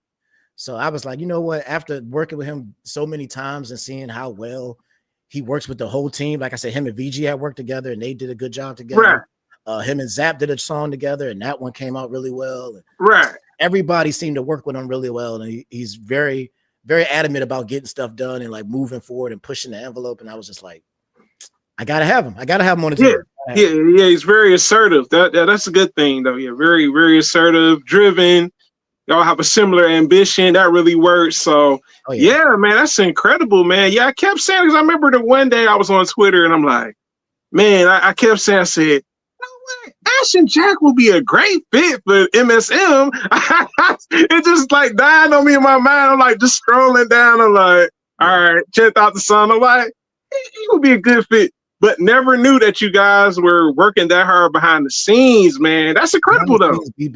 So I was like, you know what? After working with him so many times and seeing how well he works with the whole team, like I said, him and VG had worked together and they did a good job together. Right. Him and Zap did a song together and that one came out really well. Right. Everybody seemed to work with him really well, and he's very, very adamant about getting stuff done and like moving forward and pushing the envelope. And I was just like, I gotta have him. I gotta have him on the team. Yeah. He's very assertive. That's a good thing, though. Yeah, very, very assertive, driven. Y'all have a similar ambition. That really works. So, yeah, man, that's incredible, man. Yeah, I kept saying because I remember the one day I was on Twitter and I'm like, man, I kept saying, I said, Action Jack will be a great fit for MSM. It just like died on me in my mind. I'm like just scrolling down. I'm like, all right, check out the song. I'm like, he would be a good fit, but never knew that you guys were working that hard behind the scenes, man. That's incredible though. We've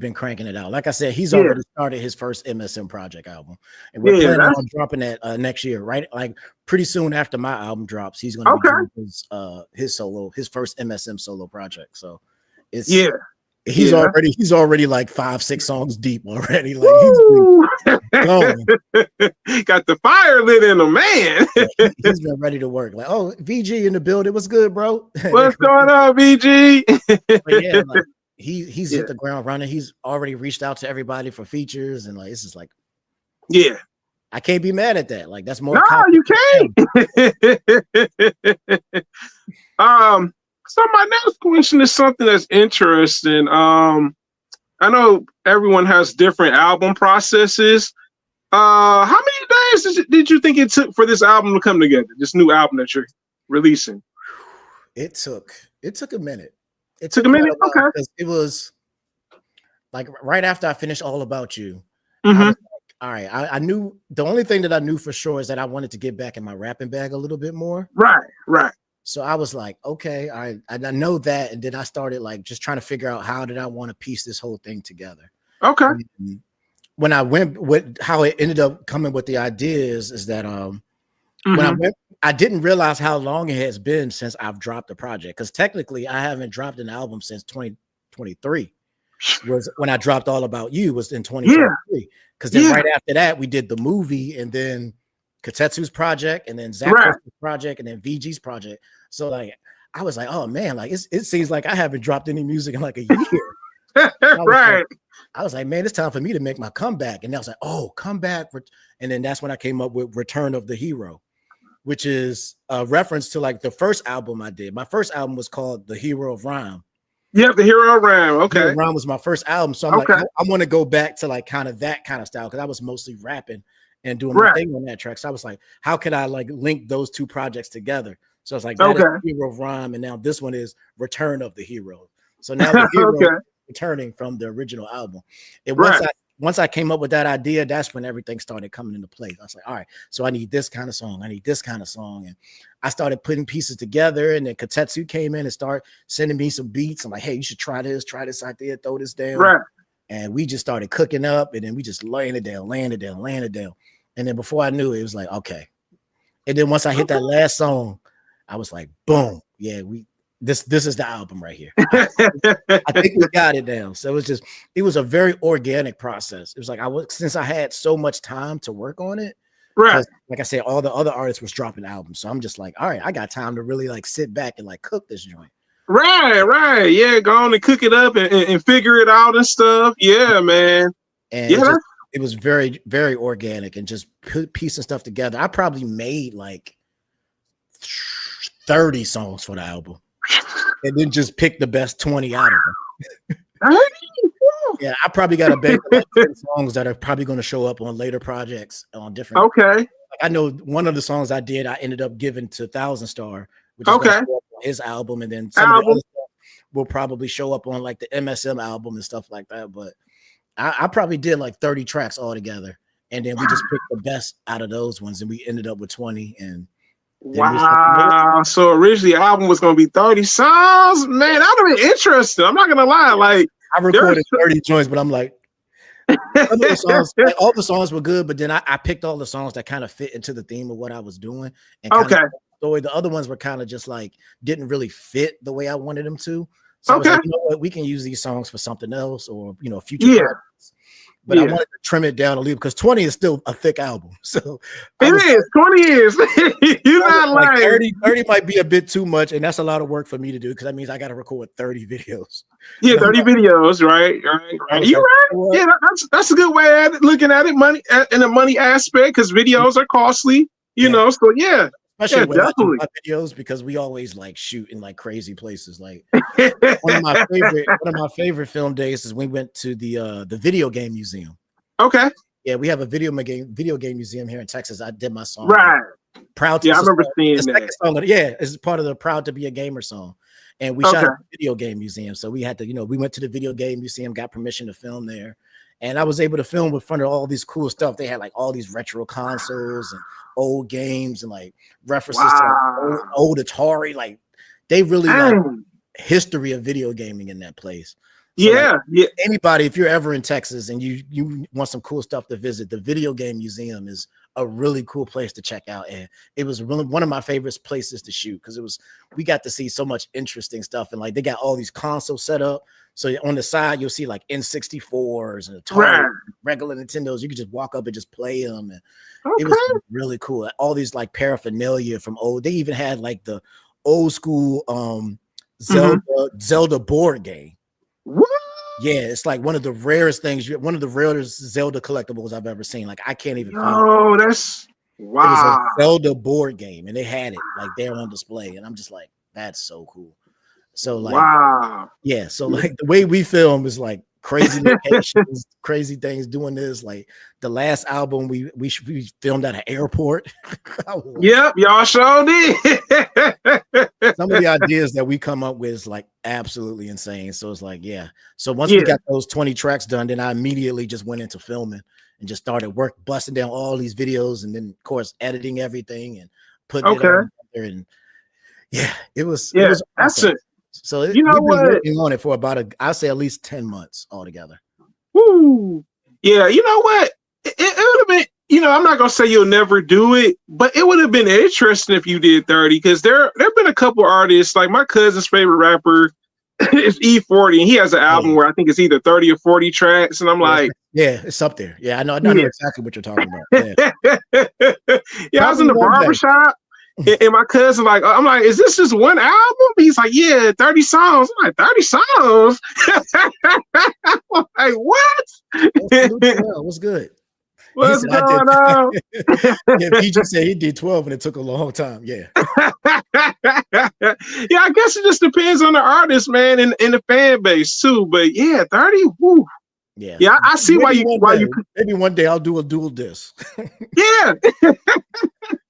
been cranking it out. Like I said, he's already started his first MSM project album, and we're planning on dropping that next year, right? Like pretty soon after my album drops, he's going to be doing his first MSM solo project. So it's he's already like 5-6 songs deep already. Like he's going. Got the fire lit in him, man. He's been ready to work. Like, oh, VG in the building. What's good, bro? What's going on, VG? But yeah, like, he's hit the ground running. He's already reached out to everybody for features, and like this is like, I can't be mad at that. Like that's more. No, you can't. So my next question is something that's interesting. I know everyone has different album processes. How many days did you think it took for this album to come together? This new album that you're releasing? It took a minute. It took a minute. Okay. It was like right after I finished All About You. Mm-hmm. I was like, all right. I knew the only thing that I knew for sure is that I wanted to get back in my rapping bag a little bit more. Right. So I was like, okay, I know that. And then I started like just trying to figure out how did I want to piece this whole thing together. Okay. And when I went with how it ended up coming with the ideas is that when I went, I didn't realize how long it has been since I've dropped a project. Because technically I haven't dropped an album since 2023. Was when I dropped All About You was in 2023. Because then right after that, we did the movie and then Katetsu's project and then Zach's project and then VG's project. So like I was like, oh man, like it seems like I haven't dropped any music in like a year. I was like, man, it's time for me to make my comeback. And I was like, oh, comeback. And then that's when I came up with Return of the Hero, which is a reference to like the first album I did. My first album was called The Hero of Rhyme. Yep, The Hero of Rhyme. Okay. Hero of Rhyme was my first album. So I'm like, I want to go back to like kind of that kind of style because I was mostly rapping and doing my thing on that track. So I was like, how could I like link those two projects together? So it's like that is Hero of Rhyme, and now this one is Return of the Hero. So now the hero is returning from the original album. And once I came up with that idea, that's when everything started coming into place. I was like, all right, so I need this kind of song. I need this kind of song. And I started putting pieces together, and then Katetsu came in and started sending me some beats. I'm like, hey, you should try this idea, throw this down. And we just started cooking up, and then we just laying it down. And then before I knew it, it was like, okay. And then once I hit that last song, I was like, boom, yeah, this is the album right here. I think we got it down. So it was a very organic process. It was like since I had so much time to work on it. Right. Like I said, all the other artists was dropping albums. So I'm just like, all right, I got time to really like sit back and like cook this joint. Right. Yeah, go on and cook it up and figure it out and stuff. Yeah, man. And it was very, very organic and just piecing stuff together. I probably made like 30 songs for the album and then just pick the best 20 out of them. Yeah, I probably got a bank of like 10 songs that are probably going to show up on later projects on different. Okay. I know one of the songs I did, I ended up giving to Thousand Star, which is going to show up on his album, and then some of the other stuff will probably show up on like the MSM album and stuff like that. But I probably did like 30 tracks all together, and then we just picked the best out of those ones, and we ended up with 20. And wow! So originally the album was going to be 30 songs. Man, that would be interesting. I'm not going to lie. Like I recorded 30 joints, but I'm like, all the songs were good, but then I picked all the songs that kind of fit into the theme of what I was doing. And the other ones were kind of just like didn't really fit the way I wanted them to. So I was like, you know what, we can use these songs for something else, or future projects. But I wanted to trim it down a little because 20 is still a thick album. So it is 20 is. You're not lying. 30 might be a bit too much, and that's a lot of work for me to do because that means I got to record 30 videos. Yeah, 30 videos, right. You're right. Yeah, that's a good way at it, looking at it, money in a money aspect, because videos are costly, you know. So yeah. Especially when I do my videos, because we always like shoot in like crazy places. Like one of my favorite film days is we went to the video game museum. Okay. Yeah, we have a video game museum here in Texas. I did my song. Right. Proud to I remember seeing that. Song, it's part of the Proud to Be a Gamer song. And we shot at the video game museum. So we had to, we went to the video game museum, got permission to film there. And I was able to film in front of all these cool stuff. They had like all these retro consoles and old games and like references to old Atari. Like they really like history of video gaming in that place. So anybody, if you're ever in Texas and you want some cool stuff to visit, the video game museum is a really cool place to check out. And it was really one of my favorite places to shoot because we got to see so much interesting stuff. And like they got all these consoles set up. So on the side, you'll see like N64s and Atari, regular Nintendos. You could just walk up and just play them. And it was really cool. All these like paraphernalia from old. They even had like the old school Zelda board game. What? Yeah, it's like one of the rarest things, one of the rarest Zelda collectibles I've ever seen. Like I can't even. Oh, that's wow! It was a Zelda board game, and they had it like there on display, and I'm just like, that's so cool. So like, wow, yeah. So like the way we film is like crazy locations, crazy things. Doing this, like the last album we filmed at an airport. Yep, y'all sure did. Some of the ideas that we come up with is like absolutely insane. So it's like, yeah. So once we got those 20 tracks done, then I immediately just went into filming and just started busting down all these videos, and then of course editing everything and putting it on there. And Yeah, it was Yeah, that's awesome. it. So You know we've been what? working on it for about I'll say at least 10 months altogether. Woo. Yeah, you know what? It would have been, I'm not gonna say you'll never do it, but it would have been interesting if you did 30, because there've been a couple artists, like my cousin's favorite rapper is E40, and he has an album Yeah. where I think it's either 30 or 40 tracks, and I'm Yeah, like, yeah, it's up there. Yeah, I know yeah. exactly what you're talking about. Yeah. Yeah, I was in Probably the one day. barbershop and my cousin, like, I'm like, is this just one album? He's like, yeah, 30 songs. I'm like, 30 songs? I'm like, what? What's good? He What's said I going did. on? Yeah, PG said he did 12 and it took a long time. Yeah. Yeah, I guess it just depends on the artist, man, and the fan base too. But yeah, 30. Woo. Yeah. Yeah, I see why you maybe one day I'll do a dual disc. yeah.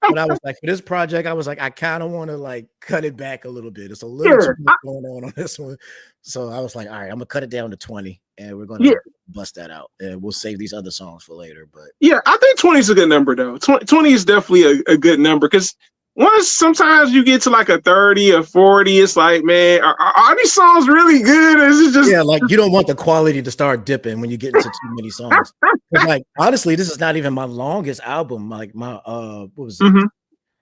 But I was like, for this project, I was like, I kind of want to like cut it back a little bit. It's a little too much going on this one. So I was like, all right, I'm gonna cut it down to 20 and we're gonna bust that out. And we'll save these other songs for later. But yeah, I think 20 is a good number though. 20 is definitely a good number, because once sometimes you get to like a 30 or 40, it's like, man, are these songs really good? Or is it just like you don't want the quality to start dipping when you get into too many songs. Like honestly, this is not even my longest album. Like my what was it?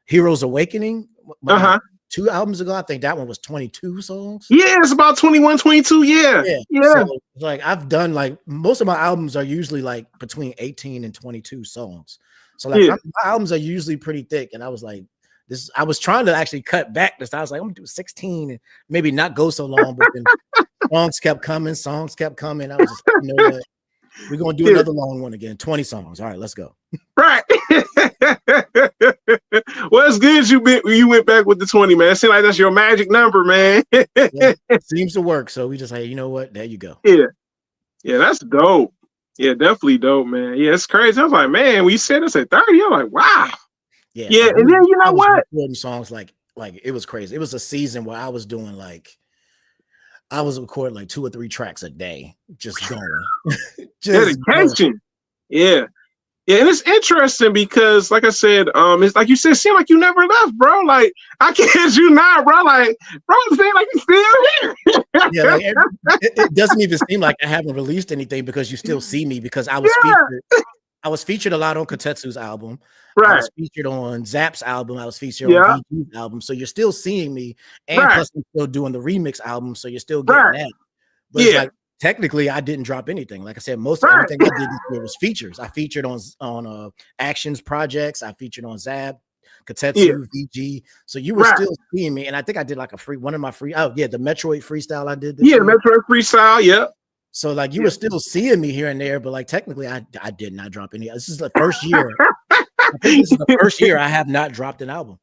Heroes Awakening. Like 2 albums ago, I think that one was 22 songs. Yeah, it's about 21, 22. Yeah. So, like I've done like most of my albums are usually like between 18 and 22 songs. So like my albums are usually pretty thick, and I was like, I was trying to actually cut back this. I was like, I'm gonna do 16 and maybe not go so long, but then songs kept coming. I was just, you know what? We're gonna do another long one again. 20 songs. All right, let's go. Right. Well, it's good you went back with the 20, man. It seems like that's your magic number, man. It seems to work. So we just like, you know what? There you go. Yeah, that's dope. Yeah, definitely dope, man. Yeah, it's crazy. I was like, man, when you said it's at 30, I'm like, wow. Yeah, and then you know what? Recording songs like it was crazy. It was a season where I was doing I was recording like 2 or 3 tracks a day, just going. Dedication. Yeah. Yeah, and it's interesting because, like I said, it's like you said, it seemed like you never left, bro. Like, I kid you not, bro. Like, bro, it seems like you're still here. Yeah, like, it doesn't even seem like I haven't released anything because you still see me, because I was featured. I was featured a lot on Kotetsu's album. Right. I was featured on Zap's album. I was featured on VG's album. So you're still seeing me, and plus I'm still doing the remix album. So you're still getting that. But it's like, technically, I didn't drop anything. Like I said, most of everything I did this year was features. I featured on Actions projects. I featured on Zap, Kotetsu, VG. So you were still seeing me, and I think I did like the Metroid freestyle I did this year. Metroid freestyle, So like you were still seeing me here and there, but like technically I did not drop any. This is the first year. I think this is the first year I have not dropped an album.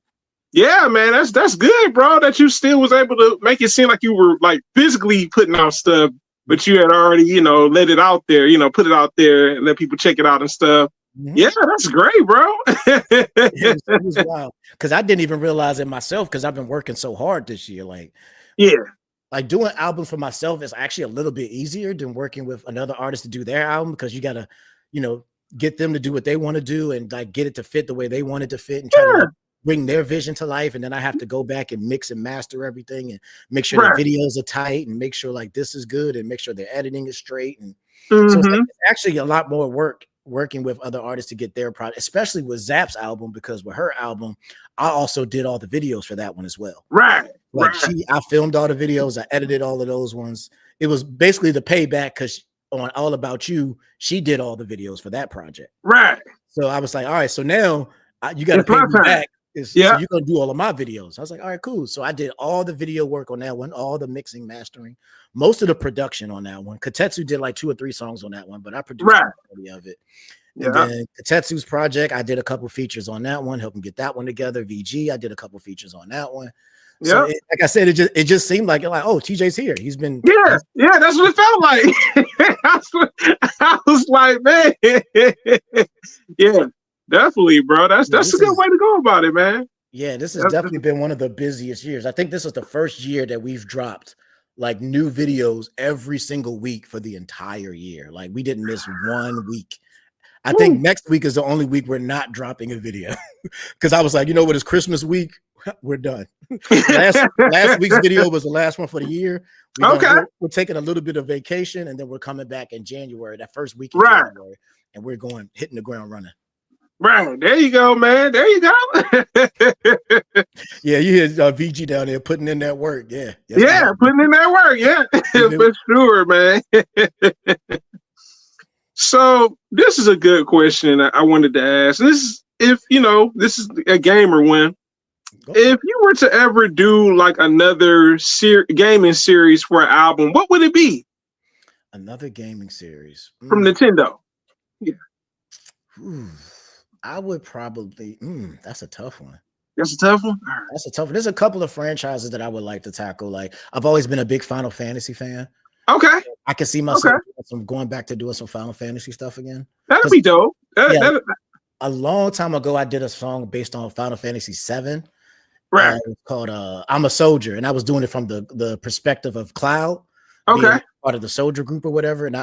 Yeah, man, that's good, bro. That you still was able to make it seem like you were like physically putting out stuff, but you had already, let it out there, put it out there and let people check it out and stuff. Yeah, that's great, bro. It was wild, because I didn't even realize it myself, because I've been working so hard this year. Like doing albums for myself is actually a little bit easier than working with another artist to do their album, because you gotta, get them to do what they want to do and like get it to fit the way they want it to fit and try to bring their vision to life. And then I have to go back and mix and master everything and make sure the videos are tight and make sure like this is good and make sure their editing is straight. And so it's actually a lot more work working with other artists to get their product, especially with Zap's album, because with her album, I also did all the videos for that one as well. Right. Like I filmed all the videos, I edited all of those ones. It was basically the payback, because on All About You, she did all the videos for that project. Right. So I was like, all right, so now you got to pay me back. So you're going to do all of my videos. I was like, all right, cool. So I did all the video work on that one, all the mixing, mastering, most of the production on that one. Kotetsu did like 2 or 3 songs on that one, but I produced the majority of it. And then Kotetsu's project, I did a couple features on that one, helping get that one together. VG, I did a couple features on that one. So like I said, it just seemed like oh, TJ's here. He's been that's what it felt like. I was like, man, definitely, bro. That's a good way to go about it, man. Yeah, this has definitely been one of the busiest years. I think this is the first year that we've dropped like new videos every single week for the entire year. Like we didn't miss 1 week. I think next week is the only week we're not dropping a video because I was like, you know what? It's Christmas week. We're done. last week's video was the last one for the year. We're taking a little bit of vacation and then we're coming back in January, that first week in January, and we're hitting the ground running. Right. There you go, man. There you go. Yeah, you hear VG down there putting in that work. Yeah. Yeah, putting in that work. Yeah, for sure, man. So this is a good question I wanted to ask. This is, if this is a gamer one. If you were to ever do like another gaming series for an album, what would it be? Another gaming series from Nintendo. Yeah. I would probably. That's a tough one. That's a tough one. That's a tough one. There's a couple of franchises that I would like to tackle. Like I've always been a big Final Fantasy fan. Okay. I can see myself going back to doing some Final Fantasy stuff again. That'd be dope. A long time ago, I did a song based on Final Fantasy VII. Right. It's called "I'm a Soldier," and I was doing it from the perspective of Cloud. Okay. Part of the soldier group or whatever, and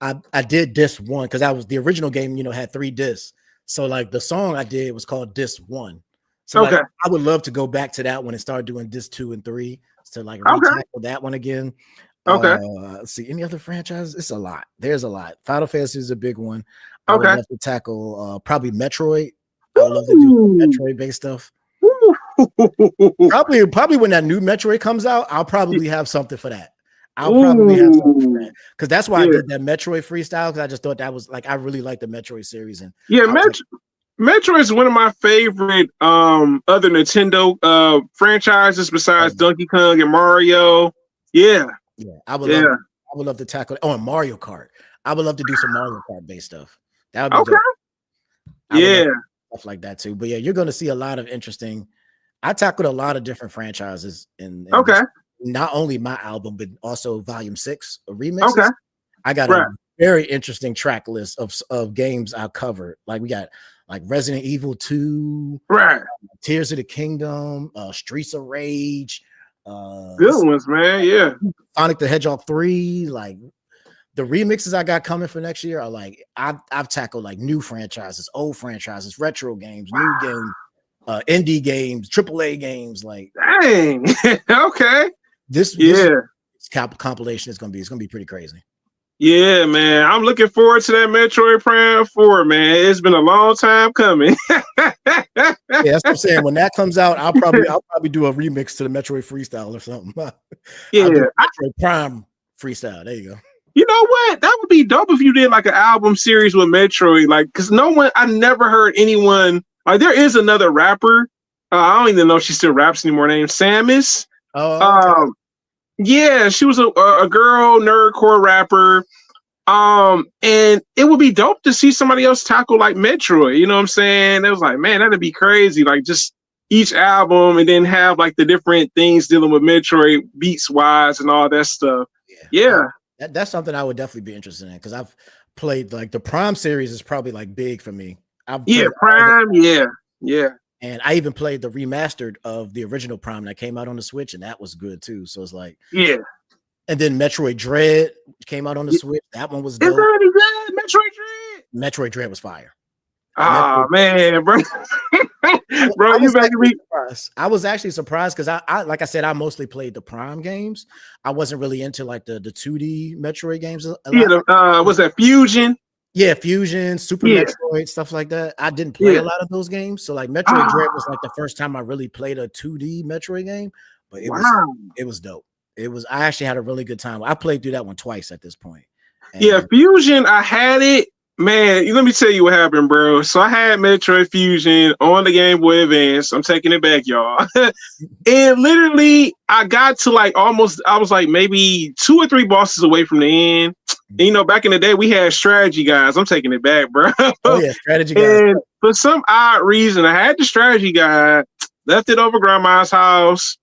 I did disc 1 because I was the original game. Had 3 discs. So like the song I did was called disc 1. So like, I would love to go back to that one and start doing disc 2 and 3 to like retackle that one again. Let's see, any other franchises? It's a lot. There's a lot. Final Fantasy is a big one. I would love to tackle probably Metroid. I would love to do Metroid based stuff. Probably when that new Metroid comes out, I'll probably have something for that. Because that's why I did that Metroid freestyle, because I just thought that was like, I really like the Metroid series. And Metroid is one of my favorite other Nintendo franchises besides Donkey Kong and Mario. I would love to tackle and Mario Kart. I would love to do some Mario Kart based stuff. That would be dope. Stuff like that too. But yeah, you're going to see a lot of interesting. I tackled a lot of different franchises in not only my album, but also Volume 6 of remixes. I got a very interesting track list of games I covered. Like we got like Resident Evil 2, Tears of the Kingdom, Streets of Rage. Good ones, man. Yeah. Sonic the Hedgehog 3. Like the remixes I got coming for next year are like I've tackled like new franchises, old franchises, retro games, new games, indie games, AAA games. Like dang. Okay. This compilation is gonna be pretty crazy. Yeah, man. I'm looking forward to that Metroid Prime 4, man. It's been a long time coming. Yeah, that's what I'm saying. When that comes out, I'll probably do a remix to the Metroid freestyle or something. Metroid Prime freestyle. There you go. You know what? That would be dope if you did like an album series with Metroid. Like, because I never heard anyone. Like, there is another rapper. I don't even know if she still raps anymore. Named Samus. Oh, yeah, she was a girl nerdcore rapper. And it would be dope to see somebody else tackle like Metroid. You know what I'm saying? It was like, man, that'd be crazy. Like just each album and then have like the different things dealing with Metroid beats wise and all that stuff. Yeah. That's something I would definitely be interested in because I've played like the Prime series is probably like big for me. Prime. Yeah. And I even played the remastered of the original Prime that came out on the Switch, and that was good too. So it's like, And then Metroid Dread came out on the Switch. That one was dope. It's already good. Metroid Dread was fire. Oh man, bro. Bro, you better be. I was actually surprised because I like I said, I mostly played the Prime games. I wasn't really into like the 2D Metroid games. Was that Fusion? Yeah, Fusion, Super Metroid, stuff like that. I didn't play a lot of those games. So like Metroid Dread was like the first time I really played a 2D Metroid game, but it was dope. I actually had a really good time. I played through that one twice at this point. And Fusion, I had it. Man, let me tell you what happened, bro. So I had Metroid Fusion on the Game Boy Advance. I'm taking it back, y'all. And literally, I got to like I was like maybe 2 or 3 bosses away from the end. And, back in the day, we had strategy guys. I'm taking it back, bro. Oh, yeah, strategy guys. And for some odd reason, I had the strategy guy, left it over grandma's house.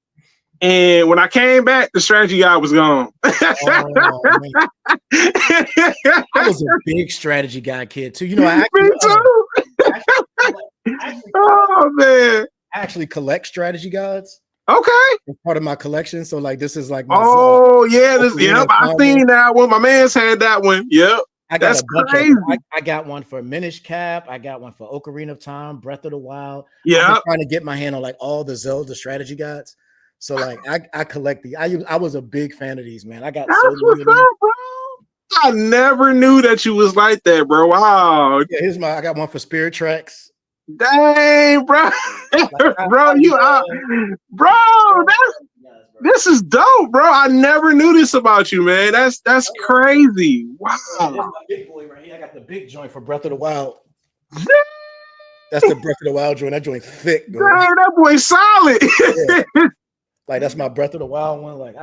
And when I came back, the strategy guy was gone. I was a big strategy guy kid too. I actually collect strategy guides. Okay. It's part of my collection. So like this is like my I've seen that one. My man's had that one. Yep. I got That's a bunch crazy. of. I got one for Minish Cap. I got one for Ocarina of Time, Breath of the Wild. I've Yeah. been trying to get my hand on like all the Zelda strategy guides. So like I collect the. I was a big fan of these, man. I got That's so many what's of them. up, bro. I never knew that you was like that, bro. Wow. Yeah, I got one for Spirit Tracks. Dang, bro. Bro, this is dope, bro. I never knew this about you, man. That's crazy. Wow. This is my big boy right here. I got the big joint for Breath of the Wild. That's the Breath of the Wild joint. That joint thick, bro. Dang, that boy's solid. Yeah. Like that's my Breath of the Wild one. Like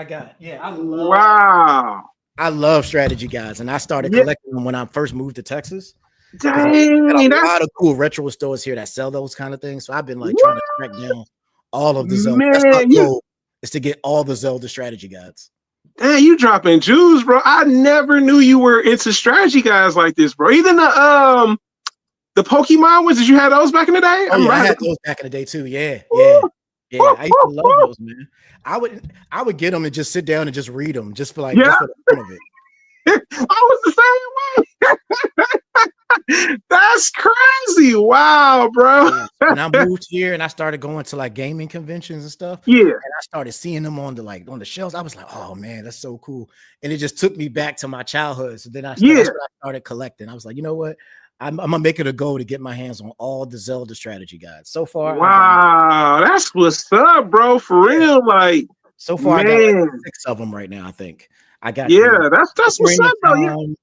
I love strategy guides, and I started collecting them when I first moved to Texas. Dang, a lot of cool retro stores here that sell those kind of things. So I've been like trying to track down all of the Zelda. That's my goal, is to get all the Zelda strategy guides. Dang, you dropping jewels, bro. I never knew you were into strategy guides like this, bro. Even the Pokemon ones, did you have those back in the day? Oh, yeah, I had those back in the day too. Yeah. I used to love those, man. I would get them and just sit down and just read them, just for just for the fun of it. I was the same way. That's crazy. Wow, bro. Yeah. When I moved here and I started going to like gaming conventions and stuff, and I started seeing them on the shelves, I was like, oh man, that's so cool. And it just took me back to my childhood. So then I started collecting. I was like, you know what? I'm gonna make it a goal to get my hands on all the Zelda strategy guides. So far, wow, that's what's up, bro. For real, like so far, I got like 6 of them right now. I think I got that's what's up, though.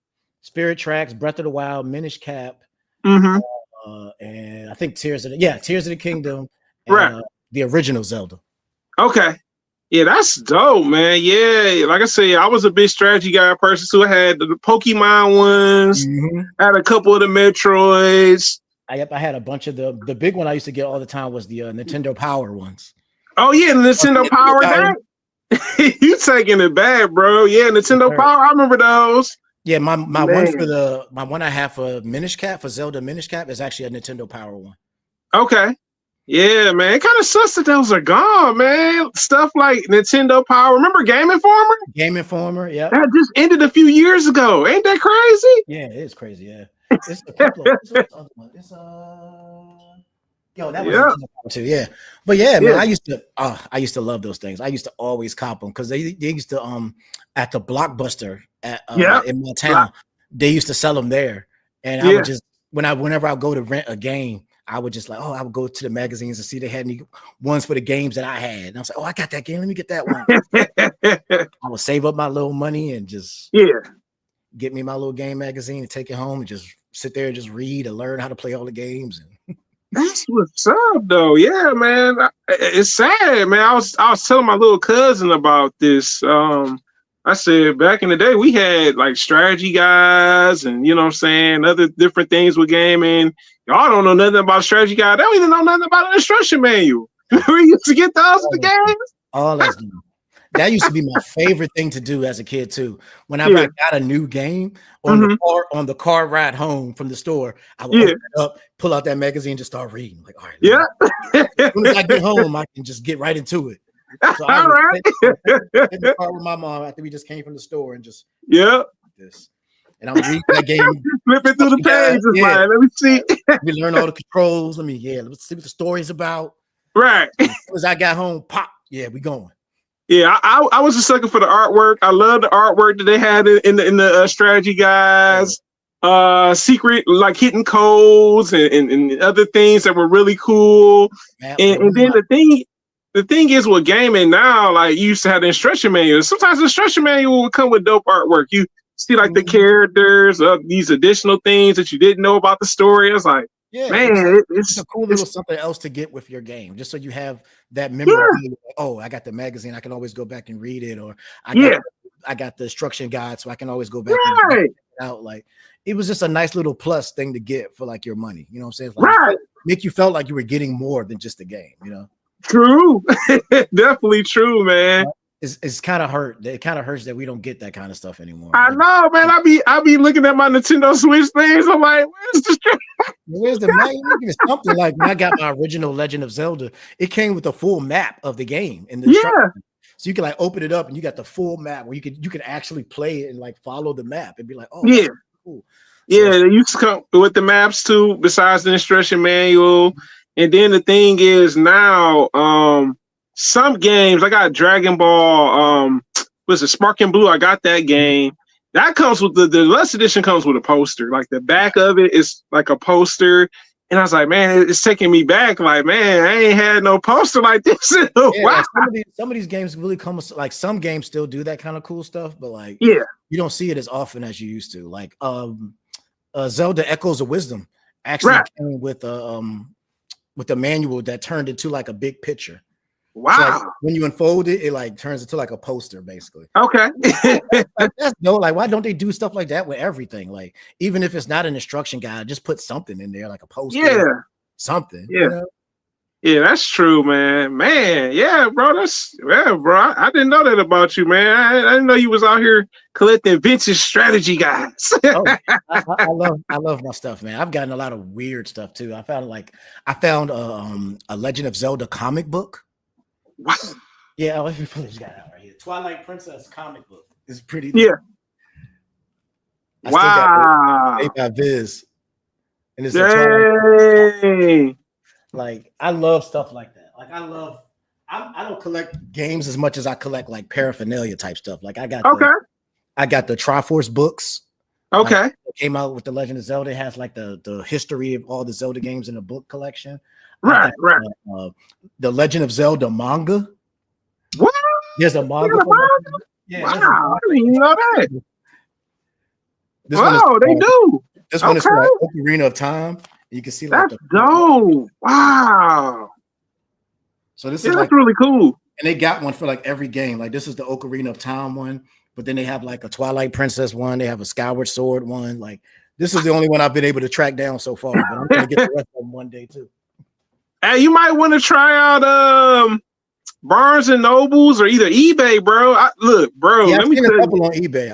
Spirit Tracks, Breath of the Wild, Minish Cap, and I think Tears of the Kingdom, and, the original Zelda. Okay. Yeah, that's dope, man. Yeah, like I said, I was a big strategy guy person, so I had the Pokemon ones, I had a couple of the Metroids. I had a bunch of the big one I used to get all the time was the Nintendo Power ones. Oh yeah, the Nintendo Power game. You taking it bad, bro. Yeah, Nintendo Power. I remember those. Yeah, my one I have for Minish Cap, for Zelda Minish Cap, is actually a Nintendo Power one. Okay. Yeah, man. It kind of sucks that those are gone, man. Stuff like Nintendo Power. Remember Game Informer? Game Informer, yeah. That just ended a few years ago. Ain't that crazy? Yeah, it is crazy. Yeah. It's a couple of, that was too. Yeah. But yeah, man, I used to love those things. I used to always cop them because they used to at the Blockbuster in my town, they used to sell them there. And I would just whenever I go to rent a game, I would just I would go to the magazines and see they had any ones for the games that I had. And I was like, oh, I got that game. Let me get that one. I would save up my little money and just get me my little game magazine and take it home and just sit there and just read and learn how to play all the games. And that's what's up, though. Yeah, man. It's sad, man. I was telling my little cousin about this. I said back in the day we had like strategy guys and you know what I'm saying, other different things with gaming. Y'all don't know nothing about strategy guide. They don't even know nothing about an instruction manual. We used to get those in the games. All that's new. That used to be my favorite thing to do as a kid too. Whenever I got a new game on the car ride home from the store, I would open it up, pull out that magazine, and just start reading. Like, all right, as soon as I get home, I can just get right into it. So I would in the car with my mom after we just came from the store and just this. And I'm reading that game, flipping through the pages. Like, let me see. We learn all the controls. Let's see what the story's about. Right. As soon as I got home, pop. Yeah, we going. Yeah, I was a sucker for the artwork. I love the artwork that they had in the strategy guys. Secret like hidden codes and other things that were really cool. And then the thing is with gaming now, like you used to have the instruction manual. Sometimes the instruction manual would come with dope artwork. You see like the characters of these additional things that you didn't know about the story. I was like, man, it's a cool little something else to get with your game, just so you have that memory. Oh, I got the magazine, I can always go back and read it, or I got the instruction guide, so I can always go back and check it out. Like it was just a nice little plus thing to get for like your money. You know what I'm saying? Like, make you felt like you were getting more than just a game. You know? True, definitely true, man. It's kind of hurt. It kind of hurts that we don't get that kind of stuff anymore. I know, man. I be looking at my Nintendo Switch things. I'm like, where's the magazine? Something like when I got my original Legend of Zelda, it came with a full map of the game in the so you can like open it up and you got the full map where you could actually play it and like follow the map and be like, oh, cool. Yeah, they used to come with the maps too, besides the instruction manual. And then the thing is now, some games I got Dragon Ball, was it Spark and Blue? I got that game. That comes with the deluxe edition comes with a poster. Like the back of it is like a poster. And I was like, man, it's taking me back. Like, man, I ain't had no poster like this in a while. Like some of these games really come with, like, some games still do that kind of cool stuff, but like, yeah, you don't see it as often as you used to. Like, Zelda Echoes of Wisdom actually came with a manual that turned into like a big picture. Wow. So, like, when you unfold it, it like turns into like a poster, basically. Okay. Like, that's no, like, why don't they do stuff like that with everything? Like, even if it's not an instruction guide, just put something in there, like a poster. Yeah. Something. Yeah. You know? Yeah, that's true, man. Man, yeah, bro. Bro. I didn't know that about you, man. I didn't know you was out here collecting vintage strategy guides. I love my stuff, man. I've gotten a lot of weird stuff too. I found a Legend of Zelda comic book. Wow. Yeah, let me pull this guy out right here. Twilight Princess comic book. It's pretty. Yeah. Wow. Made by Viz. And it's Dang. Like, I love stuff like that. Like, I don't collect games as much as I collect like paraphernalia type stuff. Like, I got the Triforce books. Okay. Like, it came out with the Legend of Zelda. It has like the history of all the Zelda games in the book collection. Right. The Legend of Zelda manga. What? There's a manga. Yeah, wow, I didn't even know that. They do. This one is for like Ocarina of Time. You can see like that's dope. Wow. So this is that's really cool. And they got one for like every game. Like, this is the Ocarina of Time one, but then they have like a Twilight Princess one. They have a Skyward Sword one. Like, this is the only one I've been able to track down so far. But I'm gonna get the rest of them one day too. Hey, you might want to try out Barnes and Nobles or either eBay, bro. Look, bro. Yeah, I've seen a couple on eBay.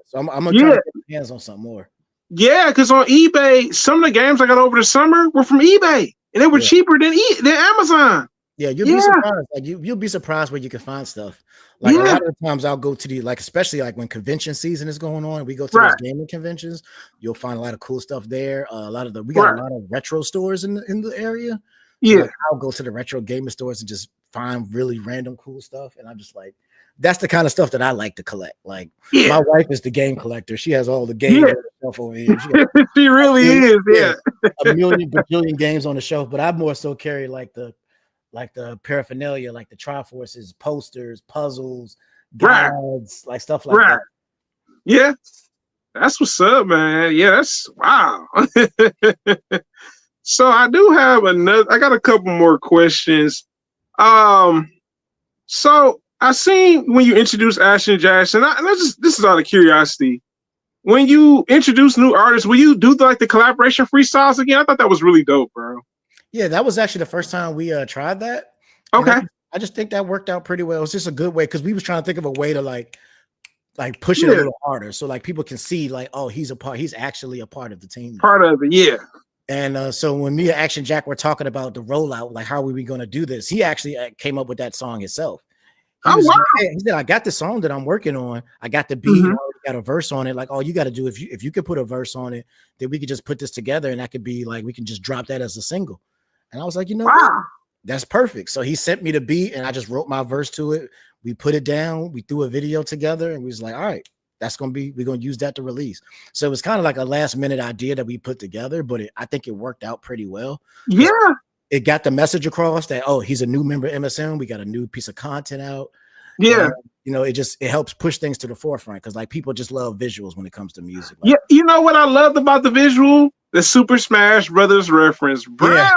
So I'm gonna try to get my hands on something more. Yeah, because on eBay, some of the games I got over the summer were from eBay, and they were cheaper than Amazon. Yeah, you'll be surprised. Like, you'll be surprised where you can find stuff. Like, a lot of the times I'll go to especially like when convention season is going on, we go to those gaming conventions. You'll find a lot of cool stuff there. We got a lot of retro stores in the area. So, like, I'll go to the retro gaming stores and just find really random cool stuff, and I'm just like, that's the kind of stuff that I like to collect. Like, my wife is the game collector. She has all the game stuff over here. She really is. Yeah, a million bajillion games on the shelf. But I more so carry like the paraphernalia, like the Triforces, posters, puzzles, guides, like stuff like that. Yeah, that's what's up, man. Yeah, that's wow. So I do have I got a couple more questions. So I seen when you introduced Ashton Jackson, this is out of curiosity. When you introduce new artists, will you do the collaboration freestyles again? I thought that was really dope, bro. Yeah, that was actually the first time we tried that. Okay. I just think that worked out pretty well. It was just a good way, because we was trying to think of a way to like push it a little harder, so like people can see like, oh, he's actually a part of the team. Part of it, yeah. And so when me and Action Jack were talking about the rollout, like how were we going to do this, he actually came up with that song himself. He said, I got the song that I'm working on. I got the beat, I already got a verse on it. Like, all you got to do, if you could put a verse on it, then we could just put this together, and that could be like, we can just drop that as a single. And I was like, what? That's perfect. So he sent me the beat, and I just wrote my verse to it. We put it down, we threw a video together, and we was like, all right, we're going to use that to release. So it was kind of like a last minute idea that we put together, but I think it worked out pretty well. Yeah. It got the message across that, oh, he's a new member of MSM. We got a new piece of content out. Yeah. And, it helps push things to the forefront, because like people just love visuals when it comes to music. Like, you know what I loved about the visual? The Super Smash Brothers reference, bro. Yeah.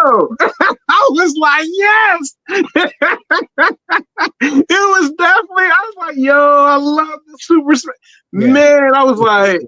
I was like, yes. It was definitely, I was like, yo, I love the Super Smash. Yeah. Man, I was like,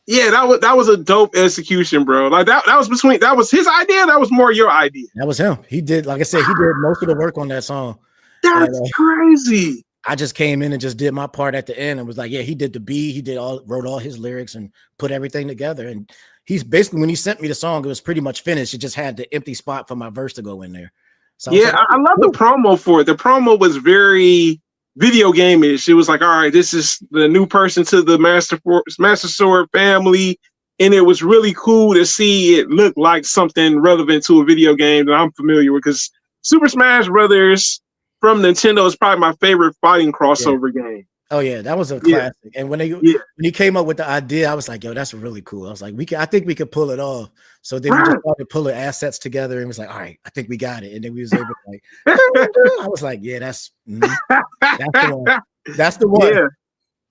yeah, that was a dope execution, bro. Like that was his idea. That was more your idea. That was him. He did, like I said, he did most of the work on that song. That's crazy. I just came in and just did my part at the end, and was like, yeah, he did the beat, wrote all his lyrics and put everything together. And he's basically, when he sent me the song, it was pretty much finished. It just had the empty spot for my verse to go in there. So I love the promo for it. The promo was very video game-ish. It was like, all right, this is the new person to the Master Sword family. And it was really cool to see it look like something relevant to a video game that I'm familiar with. Because Super Smash Brothers from Nintendo is probably my favorite fighting crossover game. Oh yeah, that was a classic. And when he came up with the idea, I was like, "Yo, that's really cool." I was like, I think we could pull it off." So then we just started pulling assets together, and was like, "All right, I think we got it." And then we was able to like, I was like, "Yeah, that's the one. That's the one."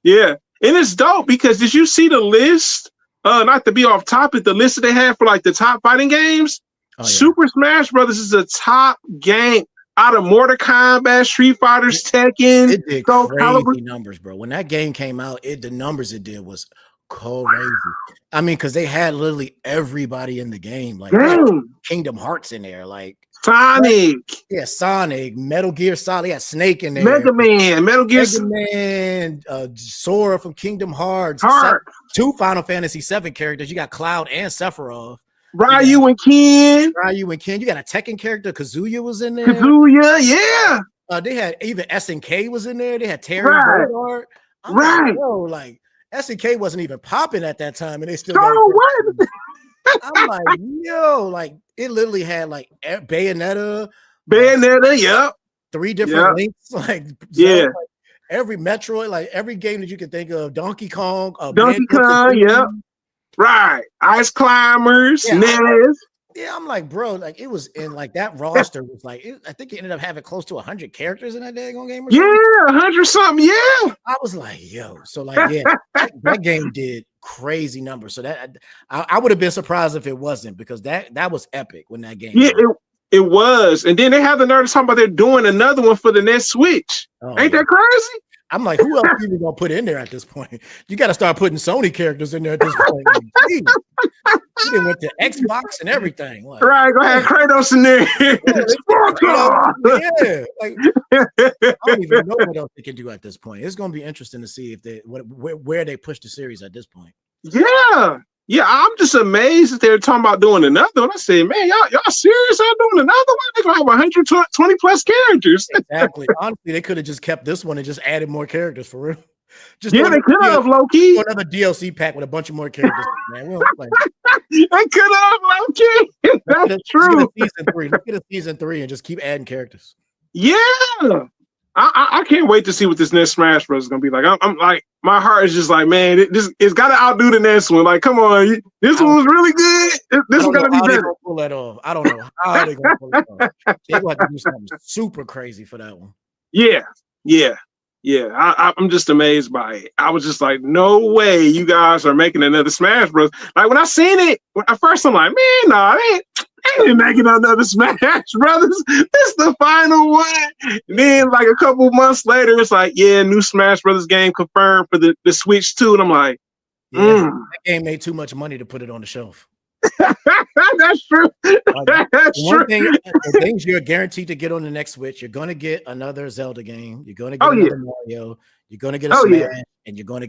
Yeah. And it's dope because did you see the list? Not to be off topic, the list that they had for like the top fighting games. Oh, yeah. Super Smash Brothers is the top game. Out of Mortal Kombat, Street Fighters, Tekken, it did crazy numbers, bro. When that game came out, the numbers it did was crazy. I mean, because they had literally everybody in the game, like Kingdom Hearts in there, like Sonic, Sonic, Metal Gear Solid, yeah, Snake in there, Mega Man, Metal Gear, Sora from Kingdom Hearts, 2 Final Fantasy VII characters. You got Cloud and Sephiroth. Ryu and Ken. You got a Tekken character. Kazuya was in there. They had even SNK was in there. They had Terry Bogard. Like, bro, like SNK wasn't even popping at that time, and they still. What? I'm like, yo, like it literally had like Bayonetta, yep. 3 different links, like like, every Metroid, like every game that you can think of, Donkey Kong, yep. Right, Ice Climbers, NES. Yeah, I'm like, bro, like it was in like that roster was like, I think it ended up having close to 100 characters in that daggone game. Or something. 100 something. Yeah, I was like, yo, so like, that game did crazy numbers. So that I would have been surprised if it wasn't because that was epic when that game. Yeah, it was, and then they have the nerve to talk about they're doing another one for the next Switch. Ain't that crazy? I'm like, who else are you gonna put in there at this point? You got to start putting Sony characters in there at this point. Like, you went to Xbox and everything. Like, right, go ahead, Kratos in there. Like, I don't even know what else they can do at this point. It's gonna be interesting to see if where they push the series at this point. Yeah, I'm just amazed that they're talking about doing another one. I say, man, y'all serious? Y'all doing another one? They're gonna have 120 plus characters. Exactly. Honestly, they could have just kept this one and just added more characters for real. They could have low-key. Another DLC pack with a bunch of more characters. Man, they could have low-key. That's true. Look at a season 3 and just keep adding characters. Yeah. I can't wait to see what this next Smash Bros is gonna be like. I'm like, my heart is just like, man, it's got to outdo the next one. Like, come on, this one was really good. This one's gonna be better. Pull that off. I don't know how they're gonna pull it off. They will have to do something super crazy for that one. Yeah. I'm just amazed by it. I was just like, no way, you guys are making another Smash Bros. Like when I seen it at first, I'm like, man, no, they ain't making another Smash Brothers. This is the final one. And then like a couple months later, it's like, new Smash Brothers game confirmed for the Switch 2. And I'm like, that game made too much money to put it on the shelf. That's true. That's true. The things you're guaranteed to get on the next Switch, you're going to get another Zelda game. You're going to get another Mario. You're going to get a Smash, and you're going to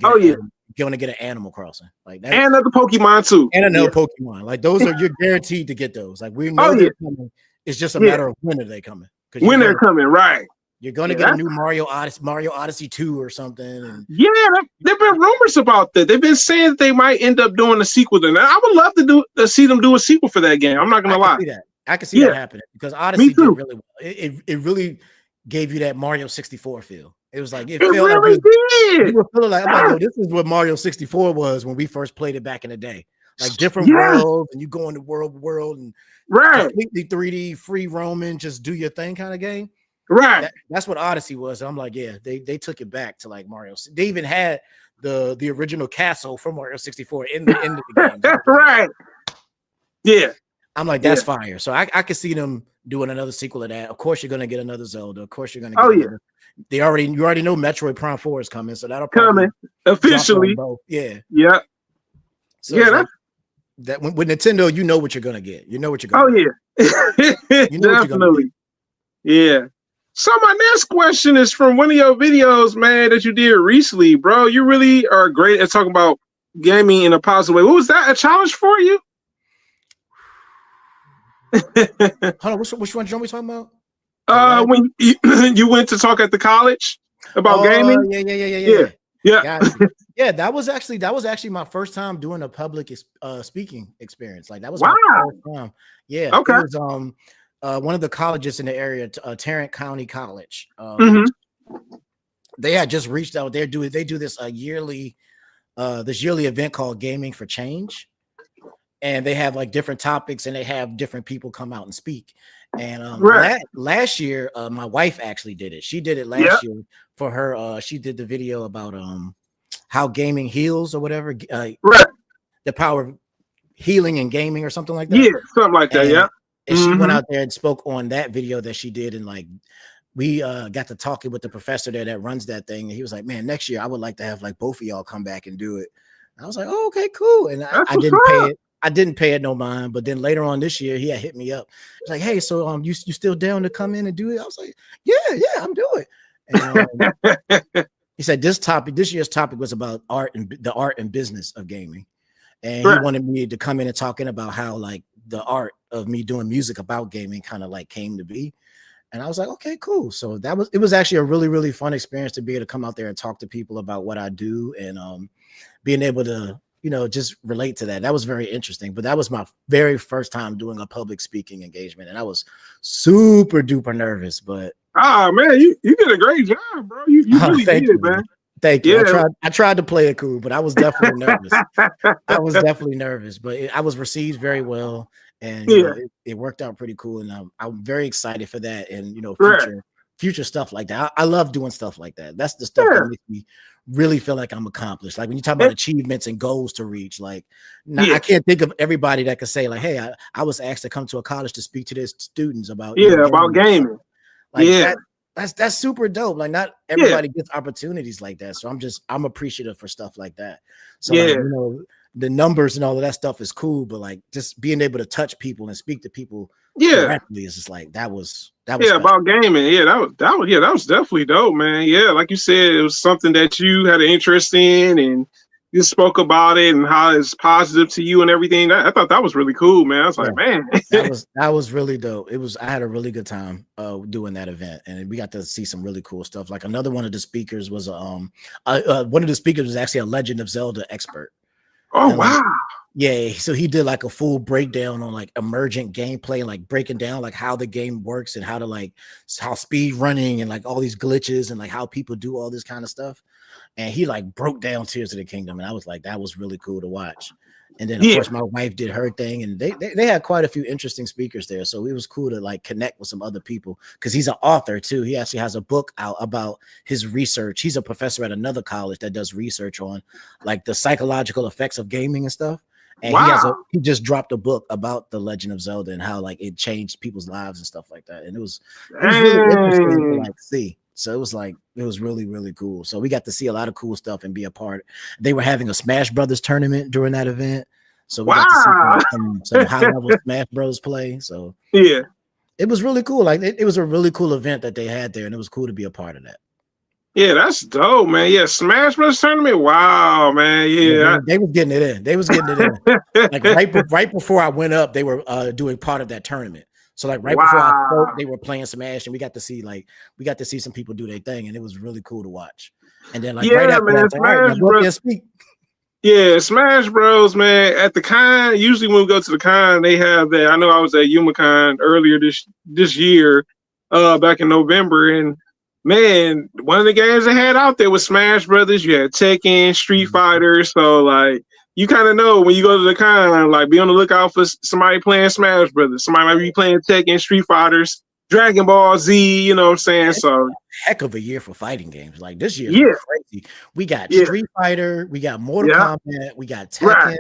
get an Animal Crossing like that, and another Pokemon too, and another Pokemon. Like those are you're guaranteed to get those. Like we know they're coming. It's just a matter of when are they coming. When they're coming, right? You're going to get a new Mario Odyssey 2 or something. And there've been rumors about that. They've been saying that they might end up doing a sequel to that. I would love to see them do a sequel for that game. I'm not going to lie. I can see that happening because Odyssey did really well. It really gave you that Mario 64 feel. It was like it really did. You were feeling like, I'm like, yo, this is what Mario 64 was when we first played it back in the day. Like different worlds, and you go into world and completely 3D free roaming, just do your thing kind of game. Right. That's what Odyssey was. I'm like, they took it back to like Mario. They even had the original castle from Mario 64 in the end of the game. Right. Yeah. I'm like, that's fire. So I could see them doing another sequel of that. Of course, you're gonna get another Zelda. Of course, you're gonna get you already know Metroid Prime 4 is coming, so that'll coming officially. Yeah. So that with Nintendo, you know what you're gonna get. You know what you're gonna get. You know definitely. Yeah. So my next question is from one of your videos, man, that you did recently, bro. You really are great at talking about gaming in a positive way. What was that? A challenge for you? Hold on, which one are we talking about? When you went to talk at the college? about gaming? Yeah. Yeah. Yeah, that was actually my first time doing a public speaking experience. Like that was Wow. my first time. Yeah, Okay. it was one of the colleges in the area, Tarrant County College. They had just reached out. They do this yearly event called Gaming for Change, and they have like different topics, and they have different people come out and speak. And last year, my wife actually did it. She did it last year for her. She did the video about how gaming heals or whatever. The power of healing and gaming or something like that. Yeah, something like that. Yeah. And she went out there and spoke on that video that she did, and like we got to talking with the professor there that runs that thing, and he was like, "Man, next year I would like to have like both of y'all come back and do it." And I was like, "Oh, okay, cool." And I didn't pay it. I didn't pay it no mind. But then later on this year, he had hit me up. He's like, "Hey, so you still down to come in and do it?" I was like, "Yeah, I'm doing it." And he said this year's topic was about the art and business of gaming, and he wanted me to come in and talking about how like the art of me doing music about gaming kind of like came to be. And I was like, okay, cool. So it was actually a really, really fun experience to be able to come out there and talk to people about what I do, and being able to, just relate to that. That was very interesting. But that was my very first time doing a public speaking engagement, and I was super duper nervous. But man, you did a great job, bro. You really did, man. Thank you. Yeah. I tried to play it cool, but I was definitely nervous. But I was received very well, and it worked out pretty cool. And I'm very excited for that, and future stuff like that. I love doing stuff like that. That's the stuff that makes me really feel like I'm accomplished. Like when you talk about achievements and goals to reach, like I can't think of everybody that could say like, "Hey, I was asked to come to a college to speak to their students about about gaming." Like that's super dope. Like not everybody gets opportunities like that. So I'm appreciative for stuff like that. So like, the numbers and all of that stuff is cool, but like just being able to touch people and speak to people directly is just like that was special. About gaming. That was definitely dope, man. Yeah, like you said, it was something that you had an interest in, and you spoke about it and how it's positive to you and everything. I thought that was really cool, man. I was like, man, that was really dope. I had a really good time doing that event, and we got to see some really cool stuff. Like another one of the speakers was one of the speakers was actually a Legend of Zelda expert. Oh, and wow. So he did like a full breakdown on like emergent gameplay and like breaking down like how the game works and how speed running and like all these glitches and like how people do all this kind of stuff. And he like broke down Tears of the Kingdom, and I was like, that was really cool to watch. And then of course my wife did her thing, and they had quite a few interesting speakers there. So it was cool to like connect with some other people, because he's an author too. He actually has a book out about his research. He's a professor at another college that does research on like the psychological effects of gaming and stuff. And he just dropped a book about the Legend of Zelda and how like it changed people's lives and stuff like that. And it was really interesting to like see. So it was really, really cool. So we got to see a lot of cool stuff and be a part. They were having a Smash Brothers tournament during that event. So we got to see some high level Smash Bros play. So it was really cool. Like it was a really cool event that they had there, and it was cool to be a part of that. Yeah, that's dope, man. Yeah, Smash Bros tournament. Wow, man. Yeah, they was getting it in. They was getting it in. Like right before I went up, they were doing part of that tournament. So like right before I spoke, they were playing Smash, and we got to see some people do their thing, and it was really cool to watch. And then like right after that, Smash Bros. Yeah, Smash Bros, man. At the con, usually when we go to the con, they have that. I know I was at YumaCon earlier this year, back in November, and man, one of the games they had out there was Smash Brothers. You had Tekken, Street Fighter. So like, you kind of know when you go to the con, like be on the lookout for somebody playing Smash Brothers. Somebody might be playing Tekken, Street Fighters, Dragon Ball Z. You know what I'm saying? So heck of a year for fighting games. Like this year, crazy. We got Street Fighter, we got Mortal Kombat, we got Tekken,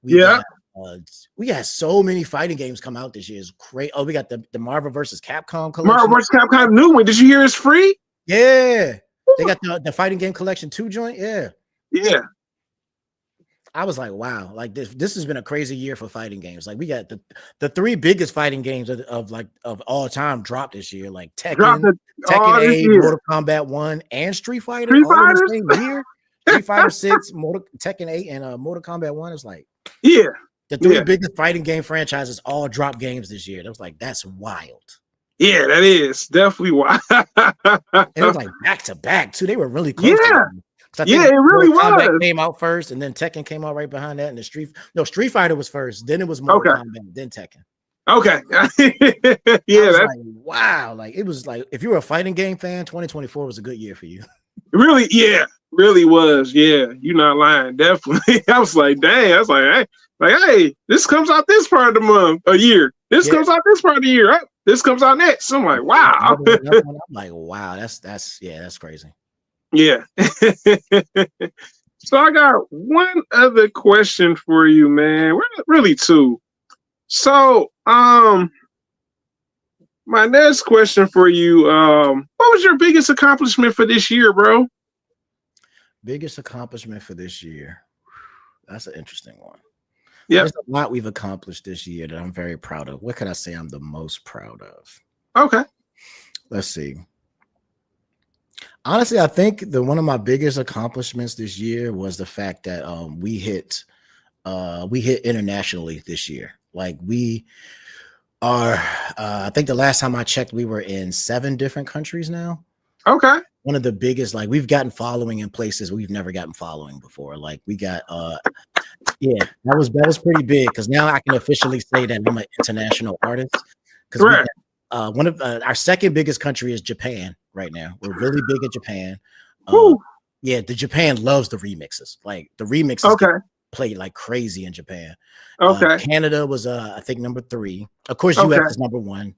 we got so many fighting games come out this year. It's great. Oh, we got the Marvel vs. Capcom collection. Marvel vs. Capcom new one. Did you hear it's free? Yeah. They got the fighting game collection 2 joint. Yeah. I was like, wow, like this has been a crazy year for fighting games. Like we got the 3 biggest fighting games of all time dropped this year, like Tekken 8, Mortal Kombat 1, and Street Fighter all in the same year. Street Fighter 6, Tekken 8, and Mortal Kombat 1 is like the 3 biggest fighting game franchises all dropped games this year. That was like, that's wild. Yeah, that is definitely why. And it was like back to back too. They were really close Yeah, together. I yeah, think it really Mortal Kombat was. came out first, and then Tekken came out right behind that. And the Street Fighter was first. Then it was Mortal Okay, Kombat. Then Tekken. okay. I Yeah, was that's like, wow. Like it was like if you were a fighting game fan, 2024 was a good year for you. really, yeah, really was. Yeah, you're not lying. Definitely. I was like, dang. I was like, hey, this comes out this part of the month, a year. This Yeah. comes out this part of the year. Right? This comes out next. I'm like, wow. I'm like, wow, that's crazy. Yeah. So I got one other question for you, man. Really two. So, my next question for you, what was your biggest accomplishment for this year, bro? Biggest accomplishment for this year. That's an interesting one. Yeah. There's a lot we've accomplished this year that I'm very proud of. What could I say I'm the most proud of? Okay. Let's see. Honestly, I think one of my biggest accomplishments this year was the fact that we hit internationally this year. Like we are I think the last time I checked, we were in 7 different countries now. Okay. One of the biggest, like we've gotten following in places we've never gotten following before. Like we got yeah, that was pretty big because now I can officially say that I'm an international artist. Because Right. One of our second biggest country is Japan right now. We're really big in Japan. Yeah, the Japan loves the remixes. Like the remixes get played like crazy in Japan. Okay. Canada was I think number 3. Of course, Okay. US is number 1.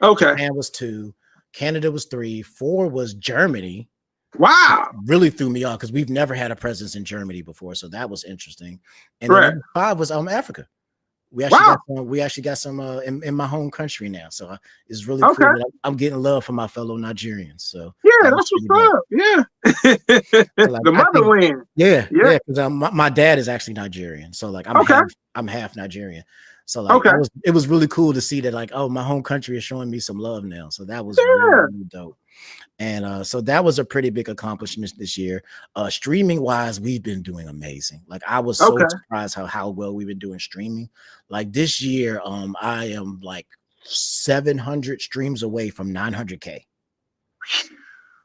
Okay. Japan was 2. Canada was 3. 4 was Germany. Wow. Really threw me off because we've never had a presence in Germany before, so that was interesting. And Right. then number 5 was Africa. We actually got some in my home country now, so it's really cool. That I'm getting love from my fellow Nigerians. So yeah, that's what's up. Yeah, so like, the motherland. Yeah, because my dad is actually Nigerian, so like I'm half Nigerian. So like it was really cool to see that like, oh, my home country is showing me some love now. So that was really dope. And so that was a pretty big accomplishment this year. Streaming wise, we've been doing amazing. Like I was so surprised how well we've been doing streaming. Like this year, I am like 700 streams away from 900K.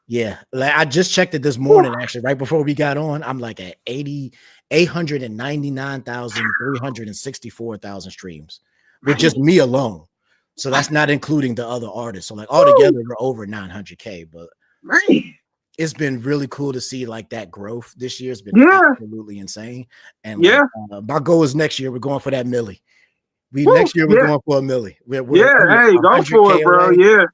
Yeah, like I just checked it this morning, actually, right before we got on. I'm like at 899,364,000 streams with just me alone. So that's not including the other artists. So like altogether, we're over 900K. But it's been really cool to see like that growth this year. Has been absolutely insane. And like, my goal is next year we're going for that milli. Next year we're going for a milli. We're hey, go for it, bro.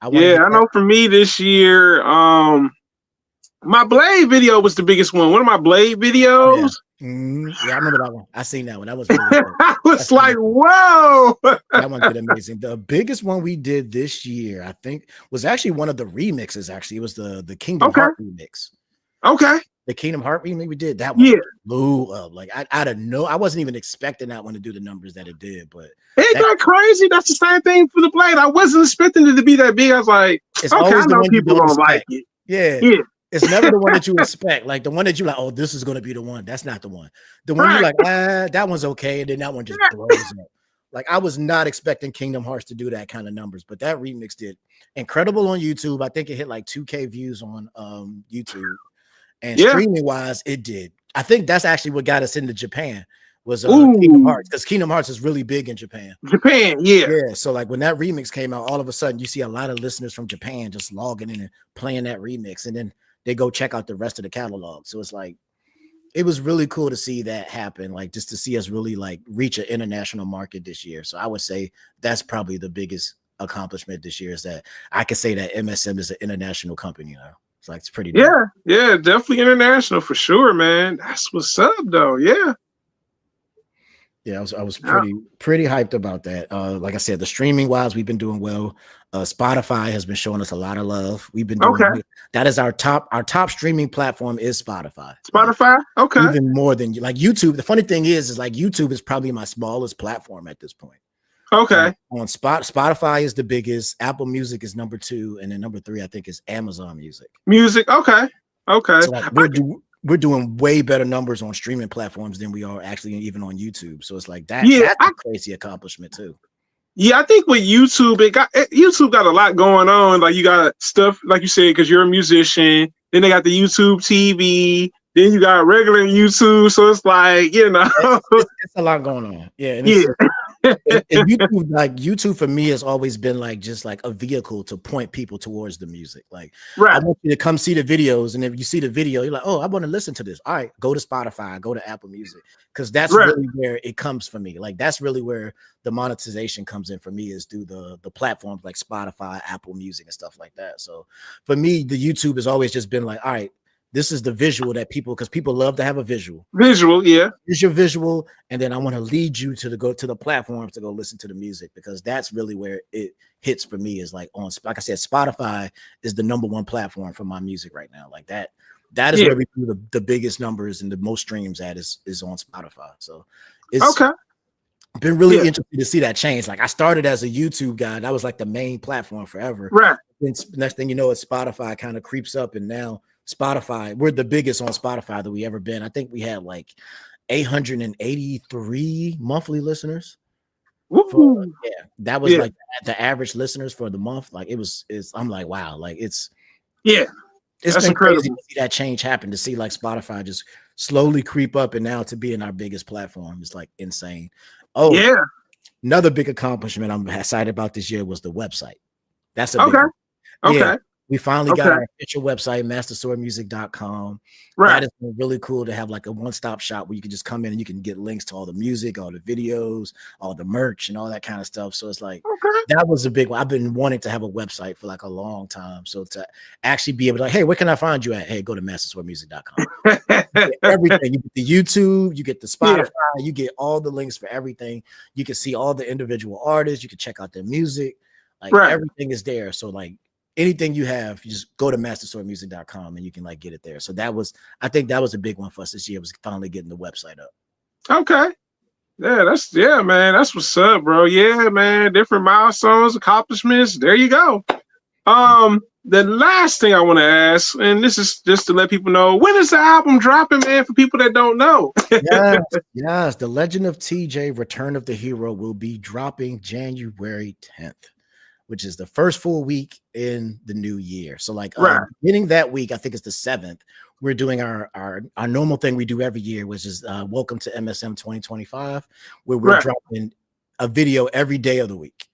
Away. I know for me this year, my Blade video was the biggest one. One of my Blade videos. Yeah, I remember that one. I seen that one. That was really good. I was like, whoa. That one did amazing. The biggest one we did this year, I think, was actually one of the remixes. Actually, it was the Kingdom Heart remix. Okay. The Kingdom Heart remix we did. That one blew up. Like I don't know. I wasn't even expecting that one to do the numbers that it did, but it got crazy. That's the same thing for the Blade. I wasn't expecting it to be that big. I was like, it's always the one people don't like it. Yeah. It's never the one that you expect. Like the one that you like, oh, this is going to be the one. That's not the one. The one you're like, that one's okay. And then that one just blows up. Like I was not expecting Kingdom Hearts to do that kind of numbers, but that remix did incredible on YouTube. I think it hit like 2K views on YouTube. And streaming wise, it did. I think that's actually what got us into Japan was Kingdom Hearts, because Kingdom Hearts is really big in Japan. Yeah. So like when that remix came out, all of a sudden you see a lot of listeners from Japan just logging in and playing that remix, and then they go check out the rest of the catalog. So it's like it was really cool to see that happen, like just to see us really like reach an international market this year. So I would say that's probably the biggest accomplishment this year, is that I can say that MSM is an international company now. It's like it's pretty dope. Yeah, definitely international for sure, man. That's what's up though. Yeah, I was pretty hyped about that. Like I said, the streaming wise, we've been doing well. Spotify has been showing us a lot of love. We've been doing that is our top streaming platform is Spotify. Okay. Even more than like YouTube. The funny thing is like YouTube is probably my smallest platform at this point. Okay. On Spotify is the biggest. Apple Music is number 2, and then number 3 I think is Amazon Music. Okay. So like, we're doing way better numbers on streaming platforms than we are actually even on YouTube. So it's like that. That's a crazy accomplishment too. Yeah, I think with YouTube, YouTube got a lot going on. Like you got stuff, like you said, because you're a musician. Then they got the YouTube TV. Then you got regular YouTube. So it's like, It's a lot going on. Yeah, and yeah, and YouTube, like YouTube for me has always been like just like a vehicle to point people towards the music. Like I right, want you to come see the videos, and if you see the video, you're like, oh, I want to listen to this. All right, go to Spotify, go to Apple Music, because that's right, really where it comes for me. Like that's really where the monetization comes in for me is through the platforms like Spotify, Apple Music, and stuff like that. So for me, the YouTube has always just been like, all right, this is the visual that people, because people love to have a visual. visual, yeah, Here's your visual, and then I want to lead you to go to the platforms to go listen to the music, because that's really where it hits for me. Is like like I said, Spotify is the number one platform for my music right now. Like that is yeah. where we do the biggest numbers and the most streams at is on Spotify. So it's Okay, been really yeah, interesting to see that change. Like I started as a YouTube guy, that was like the main platform forever. right. Then next thing you know, it's Spotify kind of creeps up, and now Spotify, we're the biggest on Spotify that we ever been. I think we had like 883 monthly listeners. Woo. Yeah, that was Yeah, like the average listeners for the month. Like I'm like, wow, like it's yeah. That's been crazy incredible. to see that change happen, to see like Spotify just slowly creep up, and now to be in our biggest platform is like insane. Oh, Yeah. another big accomplishment I'm excited about this year was the website. That's a big Okay. one. Yeah, Okay. we finally got Okay. our official website, masterswordmusic.com. That Right. is really cool to have like a one-stop shop where you can just come in and you can get links to all the music, all the videos, all the merch, and all that kind of stuff. So it's like Okay. that was a big one. I've been wanting to have a website for like a long time. So to actually be able to like, hey, where can I find you at? Hey, go to masterswordmusic.com. Everything. You get the YouTube, you get the Yeah. Spotify, you get all the links for everything. You can see all the individual artists, you can check out their music, like Right. everything is there. So like anything you have, you just go to masterswordmusic.com and you can like get it there. So I think that was a big one for us this year, was finally getting the website up. Okay. Yeah, man. That's what's up, bro. Yeah, man. Different milestones, accomplishments. There you go. The last thing I want to ask, and this is just to let people know, when is the album dropping, man, for people that don't know? Yes. The Legend of TJ Return of the Hero will be dropping January 10th, which is the first full week in the new year. So like Right. beginning that week, I think it's the 7th, we're doing our normal thing we do every year, which is welcome to MSM 2025, where we're Right. dropping a video every day of the week.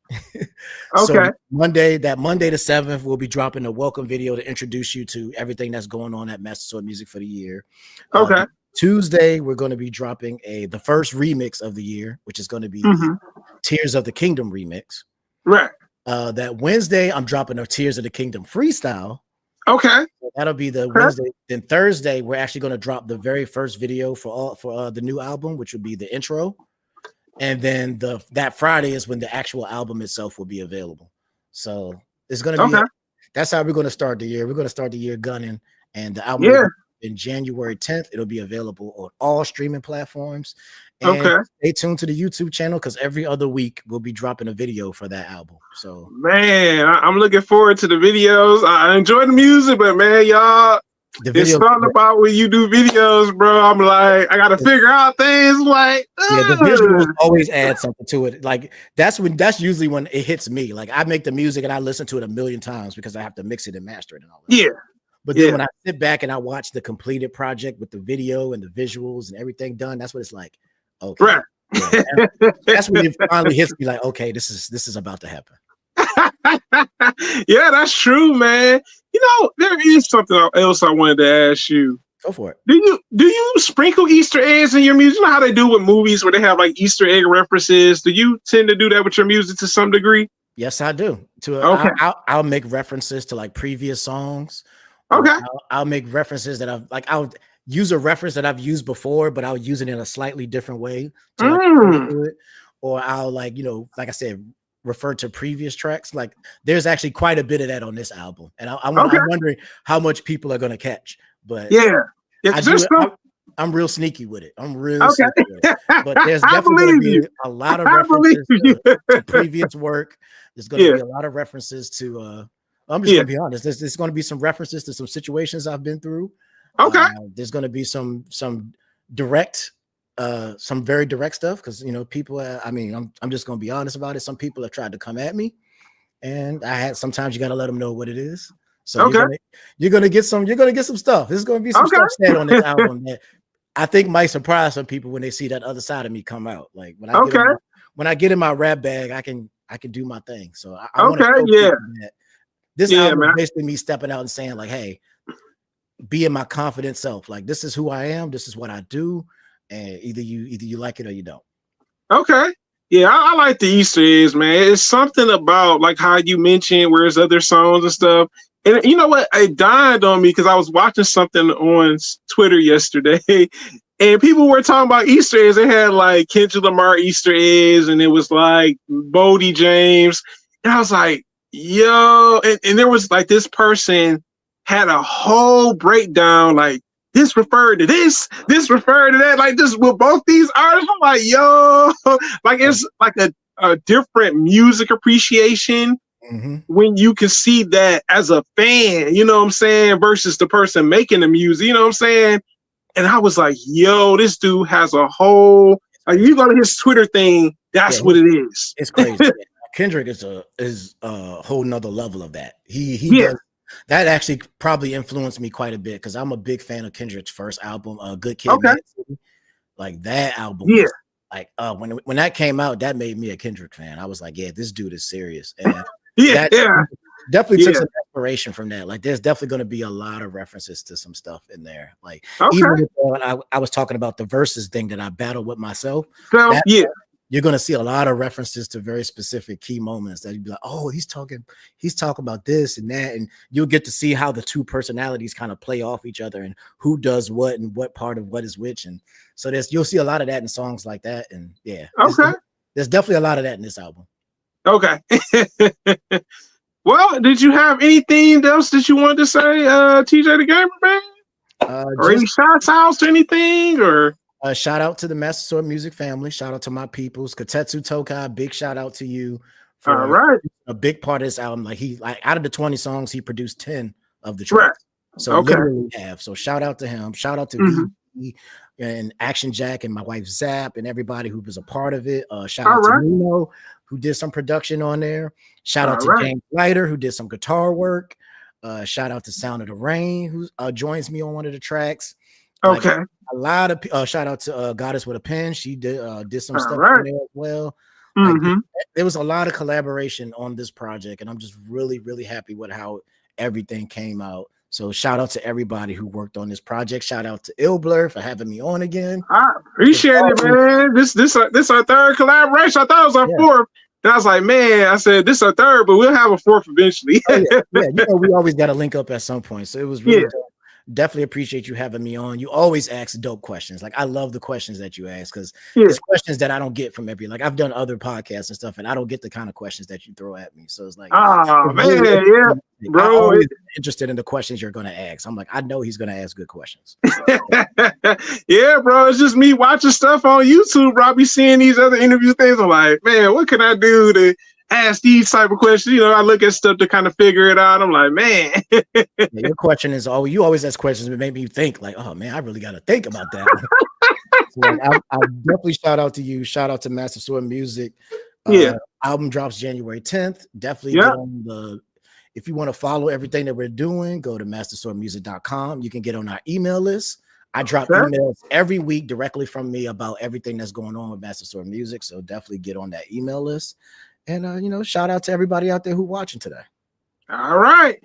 So Okay. Monday the 7th, we'll be dropping a welcome video to introduce you to everything that's going on at Master Sword Music for the year. Okay. Tuesday, we're going to be dropping the first remix of the year, which is going to be the Tears of the Kingdom remix. Right. That Wednesday, I'm dropping a Tears of the Kingdom freestyle. Okay. So that'll be the Wednesday. Then Thursday, we're actually going to drop the very first video for the new album, which will be the intro. And then that Friday is when the actual album itself will be available. So it's going to be that's how we're going to start the year. We're going to start the year gunning, and the album will be in January 10th. It'll be available on all streaming platforms. And stay tuned to the YouTube channel, because every other week we'll be dropping a video for that album. So man, I'm looking forward to the videos. I enjoy the music, but man, y'all, it's something about when you do videos, bro. I'm like, I gotta figure out things. Like, the visuals always add something to it. Like that's usually when it hits me. Like I make the music and I listen to it a million times because I have to mix it and master it and all that. Yeah. But then when I sit back and I watch the completed project with the video and the visuals and everything done, that's what it's like. Okay. Right. Yeah, that's when it finally hits me like, okay, this is about to happen. Yeah, that's true, man. You know, there is something else I wanted to ask you. Go for it. Do you sprinkle Easter eggs in your music? You know how they do with movies where they have like Easter egg references? Do you tend to do that with your music to some degree? Yes, I do. I'll make references to like previous songs. Okay. I'll make references that I'll use a reference that I've used before, but I'll use it in a slightly different way to it. Or I'll like I said, refer to previous tracks. Like there's actually quite a bit of that on this album, and I'm wondering how much people are going to catch. But I'm real sneaky with it. I'm real sneaky with it. But there's definitely going to be a lot of references to previous work. There's going to be a lot of references to I'm just gonna be honest. There's going to be some references to some situations I've been through. Okay. There's going to be some direct some very direct stuff because people. I mean, I'm just gonna be honest about it. Some people have tried to come at me, and sometimes you got to let them know what it is. So you're gonna get some stuff. There's gonna be some stuff said on this album that I think might surprise some people when they see that other side of me come out. Like when I get in my rap bag, I can do my thing. So I want to that this album is basically me stepping out and saying like, hey, being my confident self. Like this is who I am. This is what I do. And either you like it or you don't. Okay. Yeah, I like the Easter eggs, man. It's something about like how you mentioned where's other songs and stuff. And you know what? It dawned on me because I was watching something on Twitter yesterday, and people were talking about Easter eggs. They had like Kendrick Lamar Easter eggs, and it was like Bodie James. And I was like, yo, and there was like this person had a whole breakdown, like this referred to this referred to that, like this with both these artists. I'm like, yo, like it's like a different music appreciation when you can see that as a fan, you know what I'm saying, versus the person making the music, you know what I'm saying? And I was like, yo, this dude has a whole, like you go to his Twitter thing, that's what it is. It's crazy. Kendrick is a whole nother level of that. He does. That actually probably influenced me quite a bit because I'm a big fan of Kendrick's first album, Good Kid, Mad City. Like that album, was, like when that came out, that made me a Kendrick fan. I was like, yeah, this dude is serious, and definitely took some inspiration from that. Like, there's definitely going to be a lot of references to some stuff in there. Like, even if, I was talking about the verses thing that I battled with myself. You're going to see a lot of references to very specific key moments that you'd be like, oh, he's talking about this and that. And you'll get to see how the two personalities kind of play off each other and who does what and what part of what is which. And so you'll see a lot of that in songs like that. And there's definitely a lot of that in this album. Okay. Well, did you have anything else that you wanted to say, TJ the Gamer, man? Or any shout outs to anything or? Shout out to the Master Sword Music family. Shout out to my peoples. Kotetsu Tokai, big shout out to you for a big part of this album. Like out of the 20 songs, he produced 10 of the tracks. So literally have. So shout out to him. Shout out to V and Action Jack and my wife Zap and everybody who was a part of it. Shout out to Nino who did some production on there. Shout out to James Leiter who did some guitar work. Shout out to Sound of the Rain who joins me on one of the tracks. Okay. A lot of shout out to Goddess with a Pen. She did some stuff in there as well. Like, there was a lot of collaboration on this project, and I'm just really, really happy with how everything came out. So shout out to everybody who worked on this project. Shout out to Ilblur for having me on again. I appreciate it, man. This our third collaboration. I thought it was our fourth. And I was like, man, I said this is our third, but we'll have a fourth eventually. We always got to link up at some point. So it was really dope. Definitely appreciate you having me on. You always ask dope questions. Like I love the questions that you ask because it's questions that I don't get from like I've done other podcasts and stuff, and I don't get the kind of questions that you throw at me. So it's like, oh man, bro, I'm always interested in the questions you're gonna ask. I'm like, I know he's gonna ask good questions. Yeah, bro. It's just me watching stuff on YouTube, bro. I be seeing these other interview things. I'm like, man, what can I do to ask these type of questions? You know, I look at stuff to kind of figure it out. I'm like, man. Your question is you always ask questions that make me think like, oh man, I really got to think about that. So I'll definitely shout out to you. Shout out to Master Sword Music. Album drops January 10th. Definitely get on if you want to follow everything that we're doing, go to masterswordmusic.com. You can get on our email list. I drop emails every week directly from me about everything that's going on with Master Sword Music. So definitely get on that email list. And shout out to everybody out there who watching today. All right.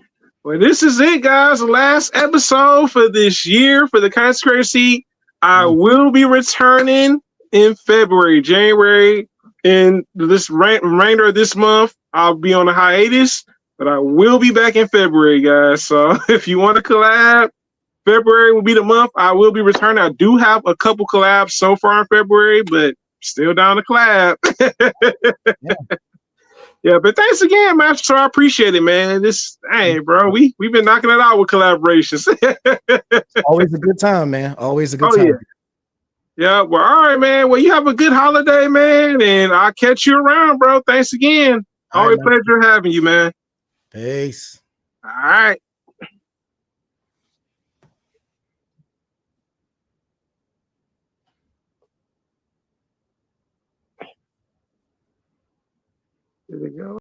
Well, this is it, guys. The last episode for this year for the Conspiracy. I will be returning in February, January, and this remainder of this month. I'll be on a hiatus, but I will be back in February, guys. So if you want to collab, February will be the month. I will be returning. I do have a couple collabs so far in February, but still down to collab. Yeah, but thanks again, Master. So I appreciate it, man. Hey, bro, we've been knocking it out with collaborations. Always a good time, man. Always a good time. Yeah. Well, all right, man. Well, you have a good holiday, man, and I'll catch you around, bro. Thanks again. Always a pleasure having you, man. Peace. All right. There we go.